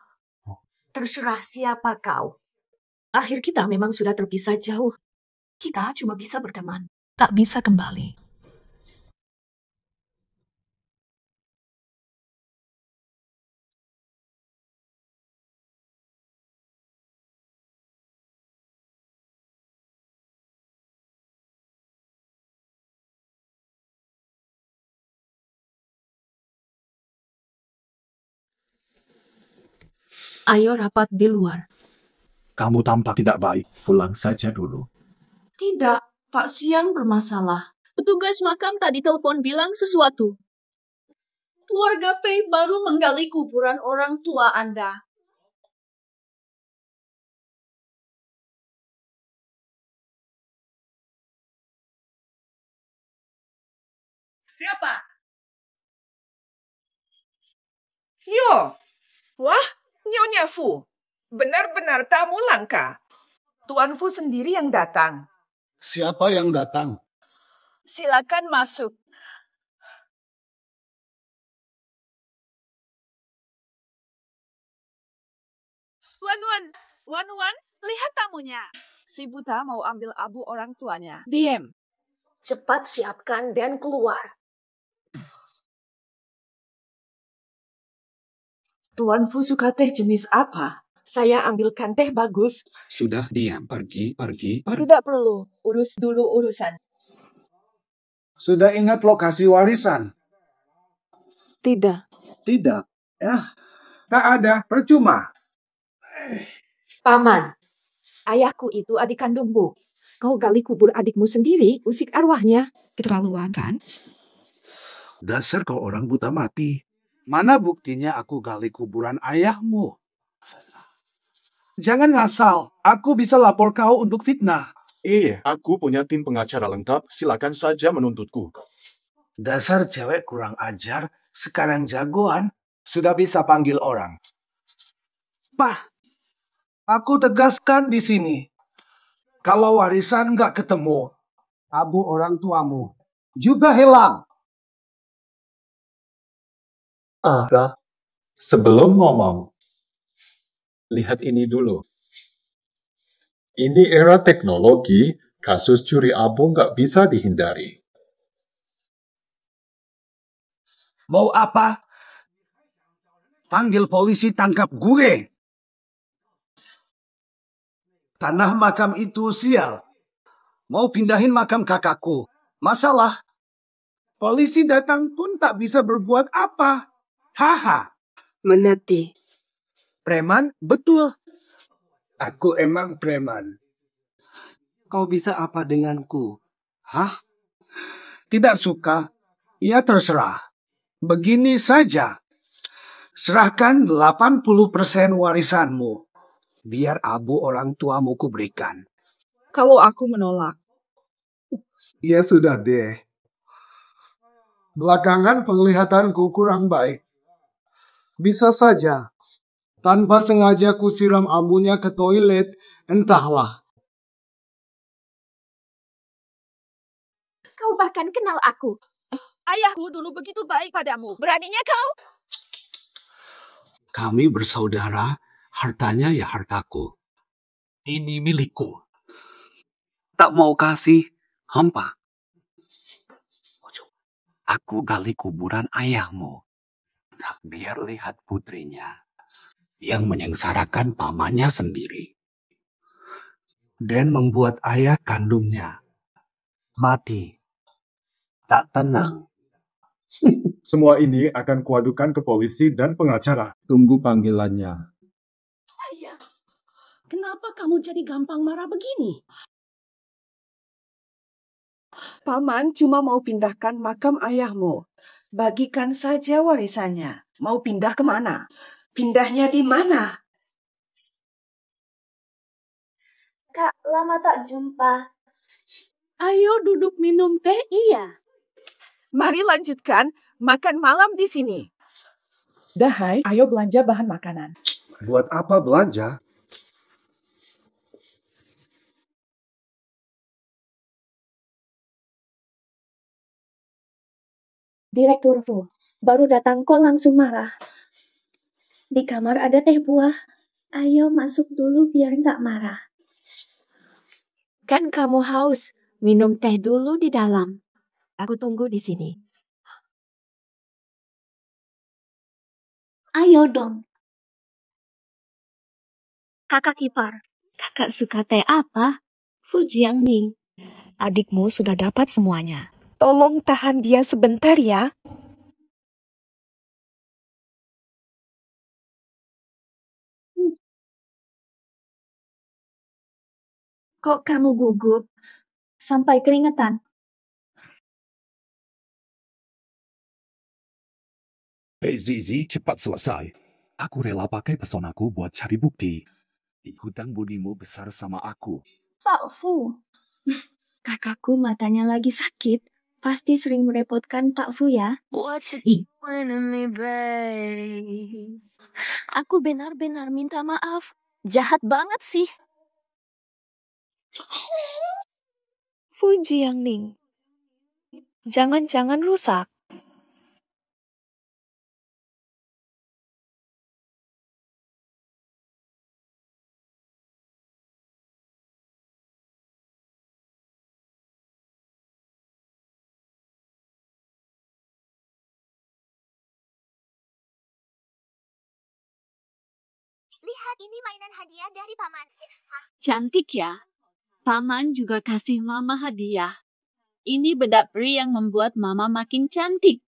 [SPEAKER 21] Terserah siapa kau.
[SPEAKER 8] Akhir kita memang sudah terpisah jauh. Kita cuma bisa berteman, tak bisa kembali. Ayo rapat di luar.
[SPEAKER 7] Kamu tampak tidak baik.
[SPEAKER 20] Pulang saja dulu.
[SPEAKER 21] Tidak, Pak Siang bermasalah.
[SPEAKER 16] Petugas makam tadi telepon bilang sesuatu.
[SPEAKER 18] Keluarga Pei baru menggali kuburan orang tua Anda. Siapa?
[SPEAKER 12] Yo, wah, Nyonya Fu. Benar-benar tamu langka. Tuan Fu sendiri yang datang.
[SPEAKER 19] Siapa yang datang?
[SPEAKER 12] Silakan masuk.
[SPEAKER 16] Wan, lihat tamunya. Si buta mau ambil abu orang tuanya.
[SPEAKER 10] Diam. Cepat siapkan dan keluar.
[SPEAKER 12] Tuan Fu suka teh jenis apa? Saya ambilkan teh bagus.
[SPEAKER 1] Sudah diam, pergi.
[SPEAKER 10] Tidak perlu. Urus dulu urusan.
[SPEAKER 19] Sudah ingat lokasi warisan?
[SPEAKER 10] Tidak.
[SPEAKER 19] Tidak. Ya, tak ada. Percuma.
[SPEAKER 10] Paman, ayahku itu adik kandungmu. Kau gali kubur adikmu sendiri, usik arwahnya. Keterlaluan kan?
[SPEAKER 19] Dasar kau orang buta mati. Mana buktinya aku gali kuburan ayahmu? Jangan ngasal. Aku bisa lapor kau untuk fitnah.
[SPEAKER 4] Iya, aku punya tim pengacara lengkap. Silakan saja menuntutku.
[SPEAKER 19] Dasar cewek kurang ajar. Sekarang jagoan. Sudah bisa panggil orang. Pak, aku tegaskan di sini. Kalau warisan nggak ketemu, abu orang tuamu juga hilang.
[SPEAKER 14] Sebelum ngomong, lihat ini dulu. Ini era teknologi, kasus curi abu nggak bisa dihindari.
[SPEAKER 19] Mau apa? Panggil polisi, tangkap gue. Tanah makam itu sial. Mau pindahin makam kakakku. Masalah. Polisi datang pun tak bisa berbuat apa. Haha.
[SPEAKER 10] Mengerti.
[SPEAKER 19] Preman? Betul. Aku emang preman. Kau bisa apa denganku? Hah? Tidak suka? Ya terserah. Begini saja. Serahkan 80% warisanmu. Biar abu orang tuamu kuberikan.
[SPEAKER 10] Kalau aku menolak.
[SPEAKER 19] Ya sudah deh. Belakangan penglihatanku kurang baik. Bisa saja. Tanpa sengaja kusiram abunya ke toilet. Entahlah.
[SPEAKER 10] Kau bahkan kenal aku.
[SPEAKER 16] Ayahku dulu begitu baik padamu. Beraninya kau?
[SPEAKER 1] Kami bersaudara, hartanya ya hartaku. Ini milikku. Tak mau kasih, hampa. Aku gali kuburan ayahmu. Biar lihat putrinya yang menyengsarakan pamannya sendiri. Dan membuat ayah kandungnya mati. Tak tenang.
[SPEAKER 4] Semua ini akan kuadukan ke polisi dan pengacara.
[SPEAKER 13] Tunggu panggilannya.
[SPEAKER 18] Ayah, kenapa kamu jadi gampang marah begini?
[SPEAKER 12] Paman cuma mau pindahkan makam ayahmu. Bagikan saja warisannya. Mau pindah kemana? Pindahnya di mana?
[SPEAKER 21] Kak, lama tak jumpa.
[SPEAKER 12] Ayo duduk minum teh, iya. Mari lanjutkan makan malam di sini.
[SPEAKER 9] Dahai, ayo belanja bahan makanan.
[SPEAKER 19] Buat apa belanja?
[SPEAKER 21] Direktur Fu, baru datang kok langsung marah. Di kamar ada teh buah. Ayo masuk dulu biar nggak marah.
[SPEAKER 10] Kan kamu haus. Minum teh dulu di dalam. Aku tunggu di sini.
[SPEAKER 21] Ayo dong. Kakak ipar, kakak suka teh apa? Fu Jiangning.
[SPEAKER 8] Adikmu sudah dapat semuanya. Tolong tahan dia sebentar ya.
[SPEAKER 21] Kok kamu gugup? Sampai keringetan.
[SPEAKER 1] Zizi, cepat selesai.
[SPEAKER 7] Aku rela pakai pesonaku buat cari bukti. Hutang budimu besar sama aku.
[SPEAKER 21] Pak Fu, kakakku matanya lagi sakit. Pasti sering merepotkan Pak Fu ya.
[SPEAKER 10] Aku benar-benar minta maaf. Jahat banget sih.
[SPEAKER 8] Fu Jiangning, jangan-jangan rusak.
[SPEAKER 3] Lihat, ini mainan hadiah dari paman.
[SPEAKER 18] Cantik ya. Paman juga kasih mama hadiah. Ini bedak peri yang membuat mama makin cantik.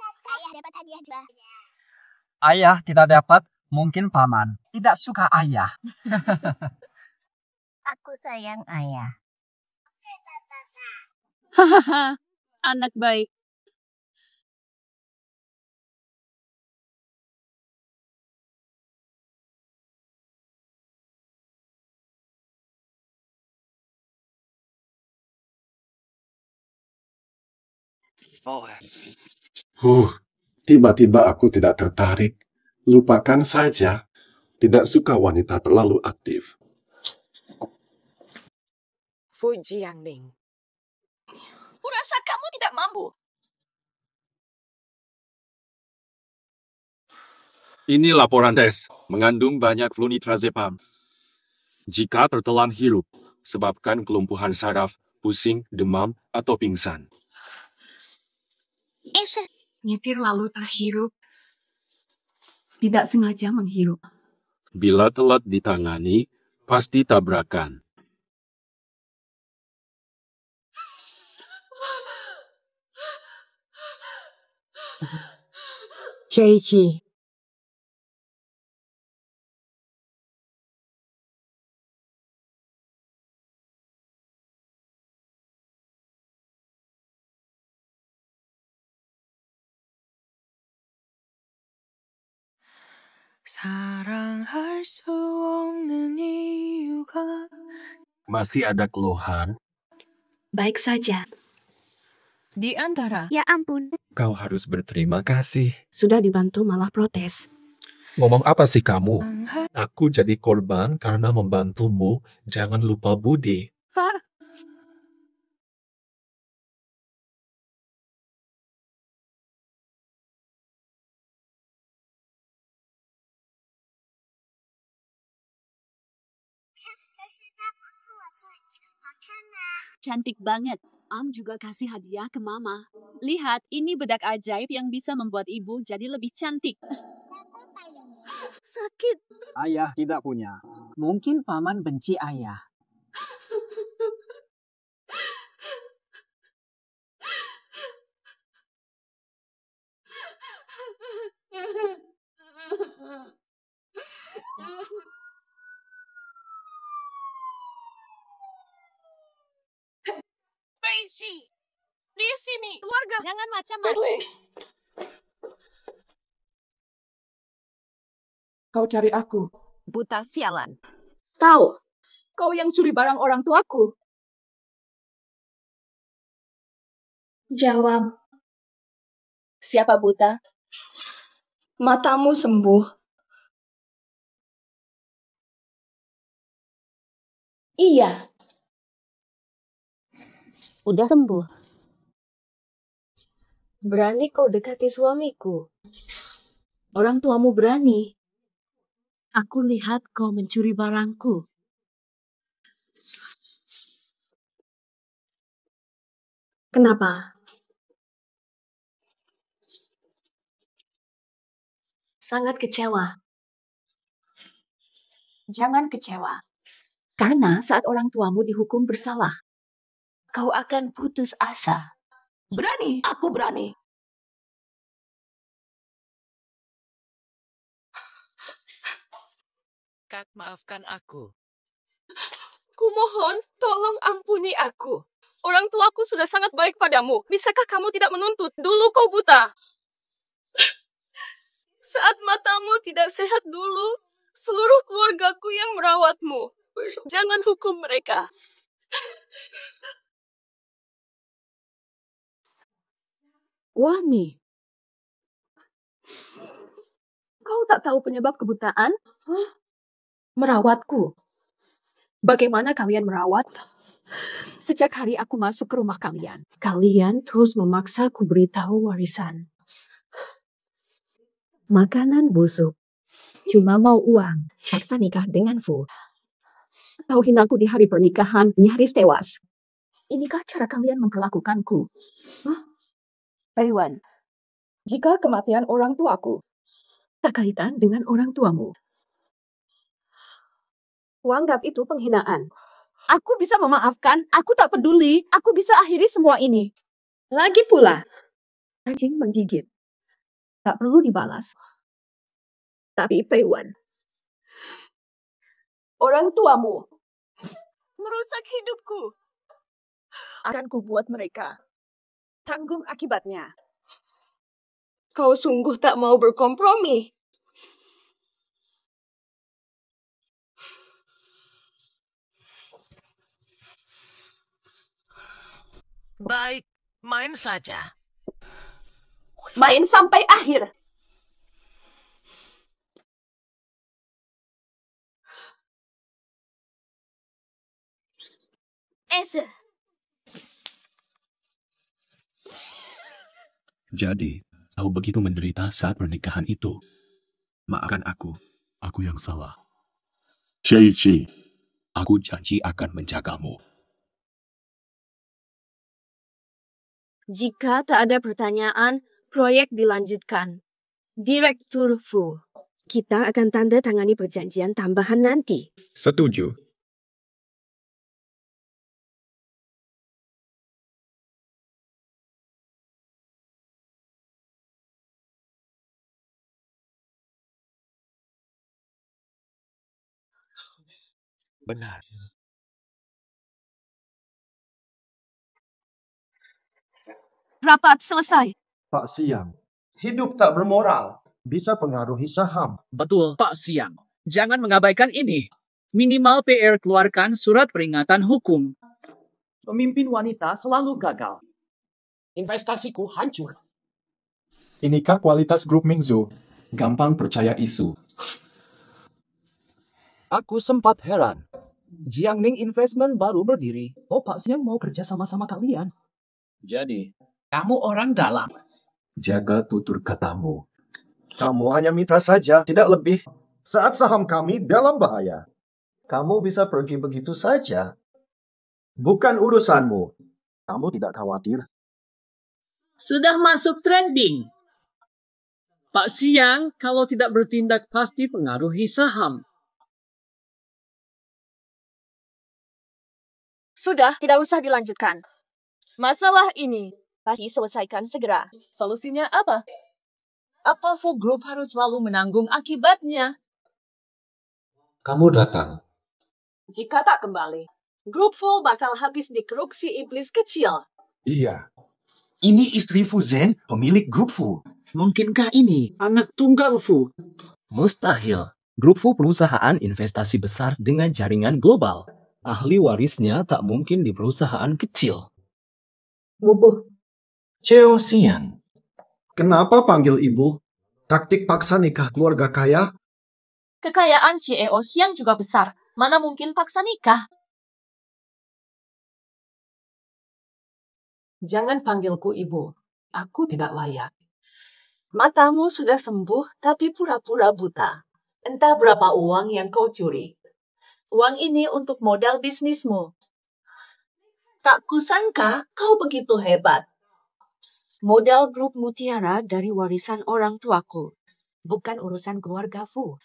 [SPEAKER 3] Ayah dapat hadiah juga.
[SPEAKER 15] Ayah tidak dapat, mungkin paman tidak suka ayah.
[SPEAKER 3] Aku sayang ayah.
[SPEAKER 18] Hahaha, anak baik.
[SPEAKER 4] Tiba-tiba aku tidak tertarik. Lupakan saja. Tidak suka wanita terlalu aktif.
[SPEAKER 22] Fu Jiangning.
[SPEAKER 18] Kurasa kamu tidak mampu.
[SPEAKER 14] Ini laporan tes, mengandung banyak flunitrazepam. Jika tertelan hirup, sebabkan kelumpuhan saraf, pusing, demam, atau pingsan.
[SPEAKER 9] Nyetir lalu terhirup. Tidak sengaja menghirup.
[SPEAKER 14] Bila telat ditangani, pasti tabrakan.
[SPEAKER 22] Cici.
[SPEAKER 14] Masih ada keluhan?
[SPEAKER 8] Baik saja.
[SPEAKER 18] Di antara.
[SPEAKER 8] Ya ampun,
[SPEAKER 14] Kau harus berterima kasih.
[SPEAKER 8] sudah dibantu malah protes.
[SPEAKER 14] Ngomong apa sih kamu? Aku jadi korban karena membantumu. Jangan lupa budi.
[SPEAKER 18] Pak. Cantik banget. Am juga kasih hadiah ke mama. Lihat, ini bedak ajaib yang bisa membuat ibu jadi lebih cantik.
[SPEAKER 21] Sakit.
[SPEAKER 15] Ayah tidak punya. Mungkin paman benci ayah.
[SPEAKER 16] Tracy, di sini, keluarga. Jangan macam-macam.
[SPEAKER 9] Kau cari aku.
[SPEAKER 18] Buta sialan.
[SPEAKER 9] Tahu, kau yang curi barang orang tuaku.
[SPEAKER 21] Jawab. Siapa buta? Matamu sembuh. Iya.
[SPEAKER 10] Udah sembuh. Berani kau dekati suamiku.
[SPEAKER 8] Orang tuamu berani. Aku lihat kau mencuri barangku. Kenapa? Sangat kecewa. Jangan kecewa. Karena saat orang tuamu dihukum bersalah, kau akan putus asa.
[SPEAKER 18] Berani, aku berani.
[SPEAKER 22] Kak, maafkan aku.
[SPEAKER 16] Kumohon, tolong ampuni aku. Orang tuaku sudah sangat baik padamu. Bisakah kamu tidak menuntut? Dulu kau buta. Saat matamu tidak sehat dulu, seluruh keluargaku yang merawatmu. Jangan hukum mereka.
[SPEAKER 10] Wani, kau tak tahu penyebab kebutaan? Merawatku. Bagaimana kalian merawat? Sejak hari aku masuk ke rumah kalian, kalian terus memaksaku beritahu warisan. Makanan busuk. Cuma mau uang. Paksa nikah dengan Fu. Tahu hinaku di hari pernikahan, nyaris tewas. Inikah cara kalian memperlakukanku?
[SPEAKER 9] Peiwan, jika kematian orang tuaku
[SPEAKER 10] tak kaitan dengan orang tuamu. Anggap itu penghinaan.
[SPEAKER 9] aku bisa memaafkan, aku tak peduli, aku bisa akhiri semua ini.
[SPEAKER 10] Lagi pula, anjing menggigit. Tak perlu dibalas. Tapi Peiwan, orang tuamu
[SPEAKER 16] Merusak hidupku.
[SPEAKER 10] akan kubuat mereka tanggung akibatnya.
[SPEAKER 16] Kau sungguh tak mau berkompromi.
[SPEAKER 22] Baik, main saja.
[SPEAKER 16] Main sampai akhir.
[SPEAKER 20] Jadi, kau begitu menderita saat pernikahan itu.
[SPEAKER 1] Maafkan aku.
[SPEAKER 20] Aku yang salah.
[SPEAKER 6] Sheichi,
[SPEAKER 20] Aku janji akan menjagamu.
[SPEAKER 3] Jika tak ada pertanyaan, proyek dilanjutkan. Direktur Fu, kita akan tanda tangani perjanjian tambahan nanti.
[SPEAKER 14] Setuju.
[SPEAKER 5] Benar.
[SPEAKER 3] Rapat selesai.
[SPEAKER 4] Pak Siang, hidup tak bermoral. Bisa pengaruhi saham.
[SPEAKER 2] Betul, Pak Siang. Jangan mengabaikan ini. Minimal PR keluarkan surat peringatan hukum. Pemimpin wanita selalu gagal.
[SPEAKER 11] Investasiku hancur.
[SPEAKER 14] Inikah kualitas grup Mingzu? Gampang percaya isu.
[SPEAKER 23] Aku sempat heran. Jiangning Investment baru berdiri. Pak Siang mau kerja sama-sama kalian.
[SPEAKER 2] Jadi, kamu orang dalam.
[SPEAKER 14] Jaga tutur katamu.
[SPEAKER 4] Kamu hanya mitra saja, tidak lebih. Saat saham kami dalam bahaya, kamu bisa pergi begitu saja. Bukan urusanmu. Kamu tidak khawatir.
[SPEAKER 2] Sudah masuk trending. Pak Siang, kalau tidak bertindak pasti pengaruhi saham.
[SPEAKER 3] Sudah, tidak usah dilanjutkan. Masalah ini pasti selesaikan segera.
[SPEAKER 18] Solusinya apa? Apa Fu Group harus selalu menanggung akibatnya?
[SPEAKER 14] Kamu datang.
[SPEAKER 18] Jika tak kembali, grup Fu bakal habis di keruk si iblis kecil.
[SPEAKER 14] Iya.
[SPEAKER 6] Ini istri Fu Zhen, pemilik grup Fu. Mungkinkah ini anak tunggal Fu?
[SPEAKER 24] Mustahil. Grup Fu perusahaan investasi besar dengan jaringan global. Ahli warisnya tak mungkin di perusahaan kecil.
[SPEAKER 4] Bubuh.
[SPEAKER 14] Cheo Xian.
[SPEAKER 4] Kenapa panggil ibu? Taktik paksa nikah keluarga kaya?
[SPEAKER 18] Kekayaan CEO Siang juga besar. Mana mungkin paksa nikah? Jangan panggilku ibu. Aku tidak layak. Matamu sudah sembuh tapi pura-pura buta. Entah berapa uang yang kau curi. Uang ini untuk modal bisnismu. Tak kusangka kau begitu hebat.
[SPEAKER 3] Modal grup Mutiara dari warisan orang tuaku. Bukan urusan keluarga Fu.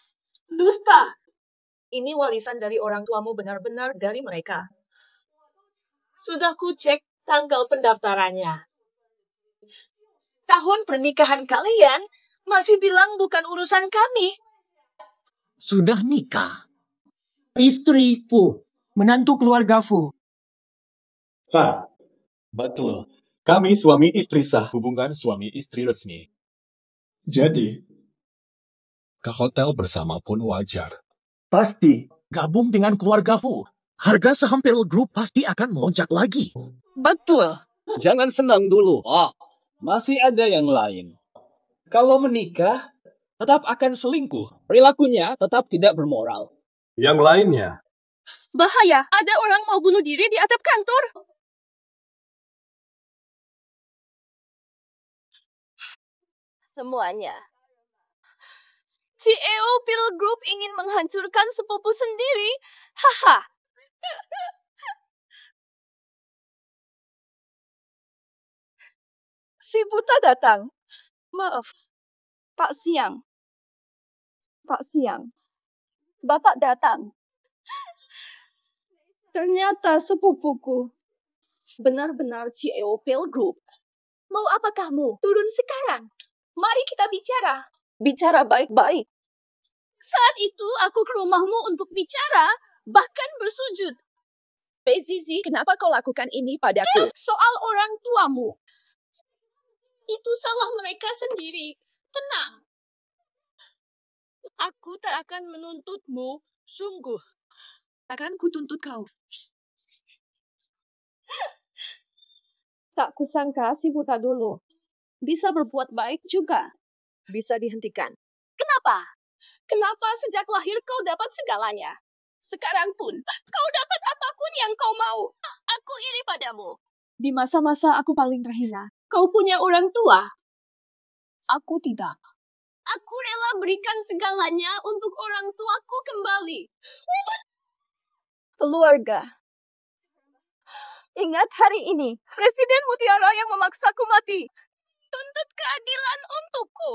[SPEAKER 18] Dusta! Ini warisan dari orang tuamu benar-benar dari mereka. Sudah kucek tanggal pendaftarannya. Tahun pernikahan kalian masih bilang bukan urusan kami.
[SPEAKER 6] Sudah nikah. Istri Fu, menantu keluarga Fu.
[SPEAKER 14] Pak, betul. Kami suami istri sah. Hubungan suami istri resmi. Jadi,
[SPEAKER 4] Ke hotel bersama pun wajar.
[SPEAKER 6] Pasti. Gabung dengan keluargamu. Harga saham Pearl Group pasti akan melonjak lagi.
[SPEAKER 23] Betul. Jangan senang dulu. Oh, masih ada yang lain. Kalau menikah, tetap akan selingkuh. Perilakunya tetap tidak bermoral.
[SPEAKER 4] Yang lainnya?
[SPEAKER 9] Bahaya, ada orang mau bunuh diri di atap kantor.
[SPEAKER 3] Semuanya. CEO Pearl Group ingin menghancurkan sepupu sendiri. Haha. Si buta datang.
[SPEAKER 9] Maaf, Pak Siang. Pak Siang. Bapak datang. Ternyata sepupuku. Benar-benar CEO Pearl Group.
[SPEAKER 3] Mau apa kamu? Turun sekarang. Mari kita bicara.
[SPEAKER 9] Bicara baik-baik.
[SPEAKER 3] Saat itu aku ke rumahmu untuk bicara, bahkan bersujud.
[SPEAKER 9] Zizi, kenapa kau lakukan ini padaku?
[SPEAKER 3] Soal orang tuamu. Itu salah mereka sendiri. Tenang. Aku tak akan menuntutmu, sungguh.
[SPEAKER 9] Akan kutuntut kau. Tak kusangka si buta dulu. Bisa berbuat baik juga. Bisa dihentikan.
[SPEAKER 3] Kenapa? Kenapa sejak lahir kau dapat segalanya? Sekarang pun, kau dapat apapun yang kau mau. Aku iri padamu.
[SPEAKER 9] Di masa-masa aku paling terhina.
[SPEAKER 3] Kau punya orang tua.
[SPEAKER 9] Aku tidak.
[SPEAKER 3] Aku rela berikan segalanya untuk orang tuaku kembali.
[SPEAKER 9] Keluarga.
[SPEAKER 3] Ingat hari ini, Presiden Mutiara yang memaksaku mati. Tuntut keadilan untukku.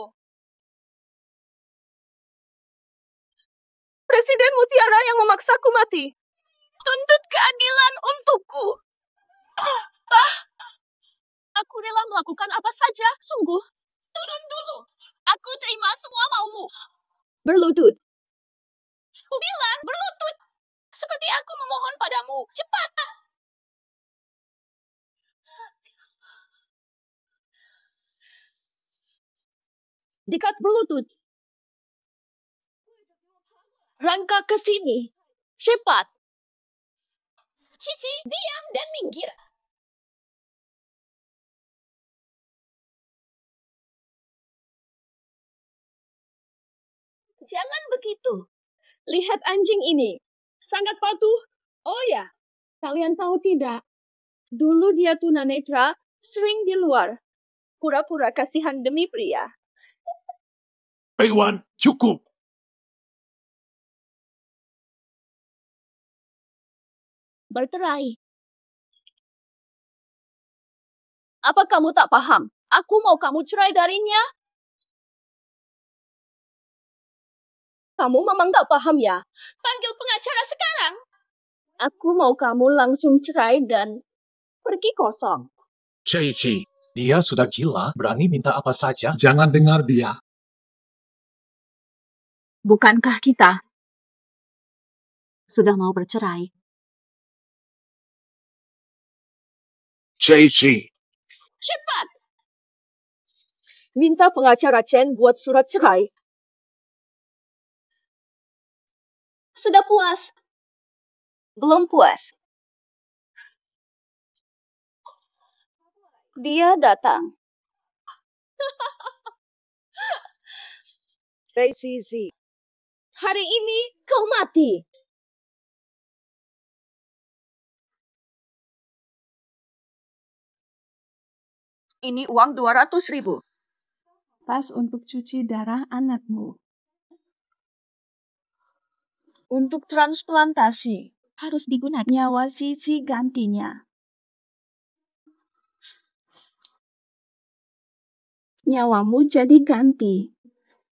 [SPEAKER 3] Presiden Mutiara yang memaksaku mati. Tuntut keadilan untukku. Aku rela melakukan apa saja, sungguh. Turun dulu. Aku terima semua maumu.
[SPEAKER 9] Berlutut.
[SPEAKER 3] Aku bilang berlutut. Seperti aku memohon padamu. Cepat.
[SPEAKER 9] Dekat berlutut.
[SPEAKER 3] Rangka ke sini. Cepat. Cici, diam dan minggir. Jangan begitu. Lihat anjing ini. Sangat patuh. Oh ya, kalian tahu tidak? Dulu dia tunanetra, sering di luar. Pura-pura kasihan demi pria.
[SPEAKER 4] Iwan, cukup.
[SPEAKER 3] Bercerai. Apa kamu tak paham? Aku mau kamu cerai darinya. Kamu memang tak paham ya? Panggil pengacara sekarang. Aku mau kamu langsung cerai dan pergi kosong.
[SPEAKER 4] Cici, dia sudah gila, berani minta apa saja. Jangan dengar dia.
[SPEAKER 8] Bukankah kita sudah mau bercerai?
[SPEAKER 4] Cici.
[SPEAKER 3] Cepat.
[SPEAKER 9] Minta pengacara Chen buat surat cerai.
[SPEAKER 3] Sudah puas? Belum puas. Dia datang.
[SPEAKER 9] Zizi.
[SPEAKER 3] Hari ini kau mati. Ini uang 200.000.
[SPEAKER 21] Pas untuk cuci darah anakmu.
[SPEAKER 3] Untuk transplantasi.
[SPEAKER 21] Harus digunakan nyawa Zizi gantinya. Nyawamu jadi ganti.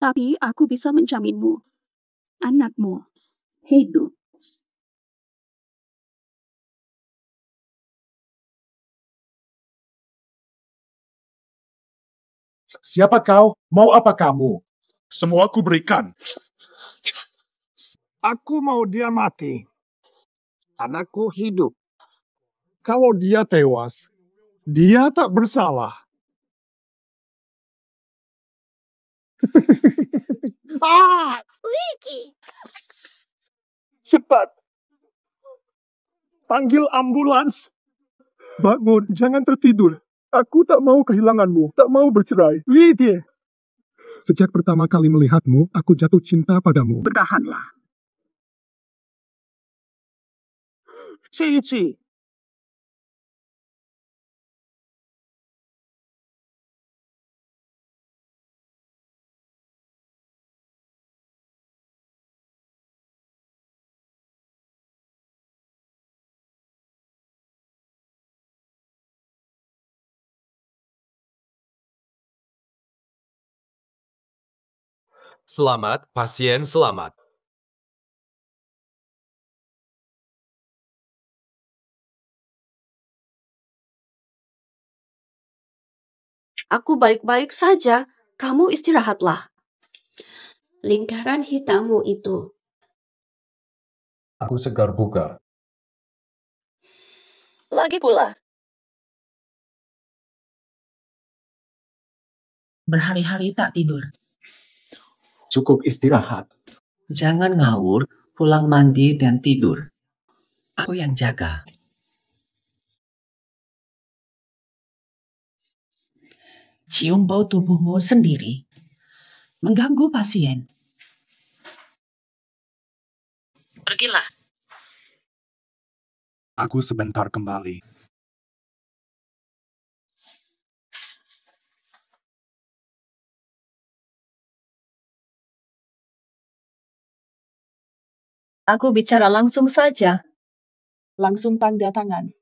[SPEAKER 21] Tapi aku bisa menjaminmu. Anakmu hidup.
[SPEAKER 4] Siapa kau? Mau apa kamu? Semua aku berikan.
[SPEAKER 5] Aku mau dia mati. Anakku hidup. Kalau dia tewas, dia tak bersalah.
[SPEAKER 3] Wiki.
[SPEAKER 5] Cepat. Panggil ambulans. Bangun, jangan tertidur. Aku tak mau kehilanganmu, tak mau bercerai. Lydia. Sejak pertama kali melihatmu, aku jatuh cinta padamu.
[SPEAKER 2] Bertahanlah. Cici.
[SPEAKER 12] Selamat, pasien selamat.
[SPEAKER 10] Aku baik-baik saja. Kamu istirahatlah. Lingkaran hitammu itu.
[SPEAKER 14] Aku segar bugar.
[SPEAKER 10] Lagi pula.
[SPEAKER 18] Berhari-hari tak tidur.
[SPEAKER 14] Cukup istirahat.
[SPEAKER 18] Jangan ngawur, pulang mandi dan tidur. Aku yang jaga. Cium bau tubuhmu sendiri. Mengganggu pasien.
[SPEAKER 10] Pergilah.
[SPEAKER 5] Aku sebentar kembali.
[SPEAKER 21] Aku bicara langsung saja. Langsung tanda tangan.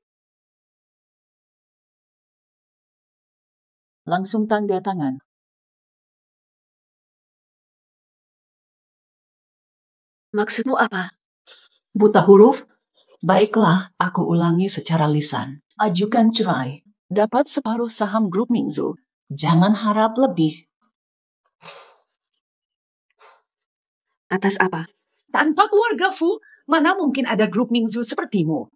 [SPEAKER 21] Langsung tanda tangan.
[SPEAKER 10] Maksudmu apa?
[SPEAKER 18] Buta huruf? Baiklah, aku ulangi secara lisan. Ajukan cerai. Dapat separuh saham grup Mingzu. Jangan harap lebih.
[SPEAKER 10] Atas apa?
[SPEAKER 18] Tanpa keluarga Fu, mana mungkin ada grup Mingzu sepertimu?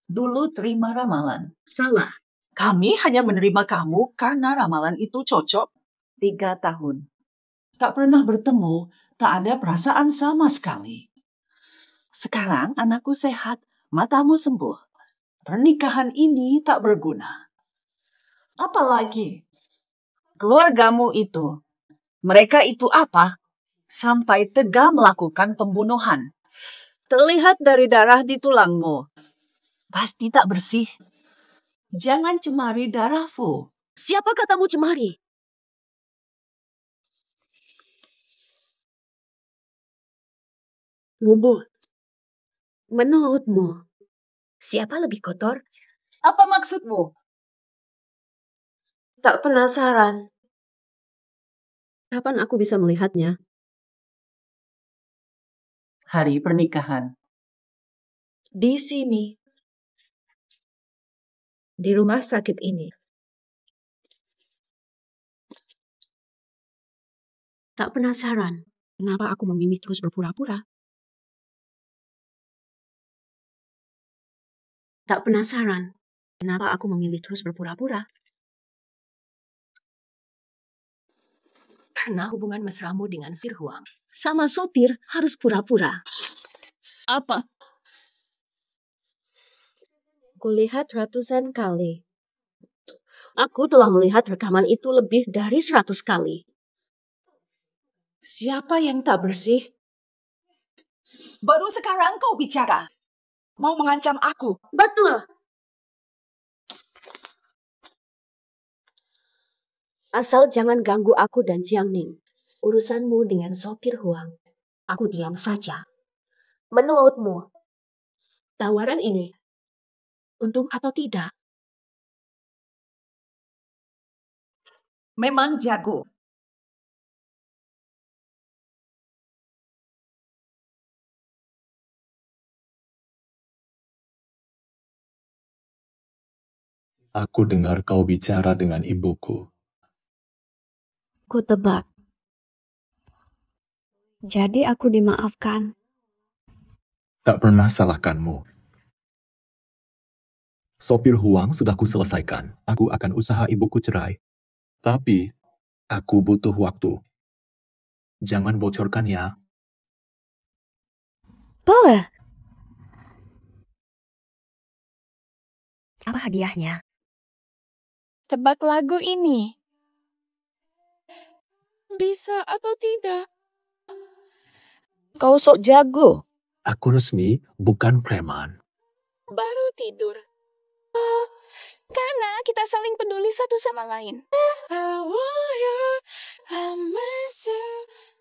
[SPEAKER 18] Dulu terima ramalan.
[SPEAKER 10] Salah.
[SPEAKER 18] Kami hanya menerima kamu karena ramalan itu cocok. 3 tahun. Tak pernah bertemu, tak ada perasaan sama sekali. Sekarang anakku sehat, matamu sembuh. Pernikahan ini tak berguna. Apalagi keluargamu itu. Mereka itu apa? Sampai tega melakukan pembunuhan. Terlihat dari darah di tulangmu. Pasti tak bersih. Jangan cemari darahmu.
[SPEAKER 10] Siapa katamu cemari? Mubu. Menurutmu, siapa lebih kotor?
[SPEAKER 18] Apa maksudmu?
[SPEAKER 10] Tak penasaran. Kapan aku bisa melihatnya?
[SPEAKER 18] Hari pernikahan.
[SPEAKER 10] Di sini. Di rumah sakit ini. Tak penasaran, kenapa aku memilih terus berpura-pura? Tak penasaran, kenapa aku memilih terus berpura-pura? Karena hubungan mesramu dengan Sir Huang sama sopir harus pura-pura.
[SPEAKER 21] Apa?
[SPEAKER 10] Kulihat ratusan kali. Aku telah melihat rekaman itu lebih dari 100 kali.
[SPEAKER 18] Siapa yang tak bersih? Baru sekarang kau bicara. Mau mengancam aku?
[SPEAKER 10] Betul. Asal jangan ganggu aku dan Jiang Ning. Urusanmu dengan sopir Huang. Aku diam saja. Menurutmu, tawaran ini untung atau tidak?
[SPEAKER 18] Memang jago.
[SPEAKER 20] Aku dengar kau bicara dengan ibuku.
[SPEAKER 8] Ku tebak. Jadi aku dimaafkan.
[SPEAKER 20] Tak pernah salahkanmu. Sopir Huang sudah kuselesaikan. Aku akan usaha ibuku cerai. Tapi, aku butuh waktu. Jangan bocorkan ya.
[SPEAKER 8] Boleh. Apa hadiahnya?
[SPEAKER 16] Tebak lagu ini. Bisa atau tidak?
[SPEAKER 8] Kau sok jago.
[SPEAKER 20] Aku resmi bukan preman.
[SPEAKER 16] Baru tidur. Karena kita saling peduli satu sama lain. I want you, I miss you.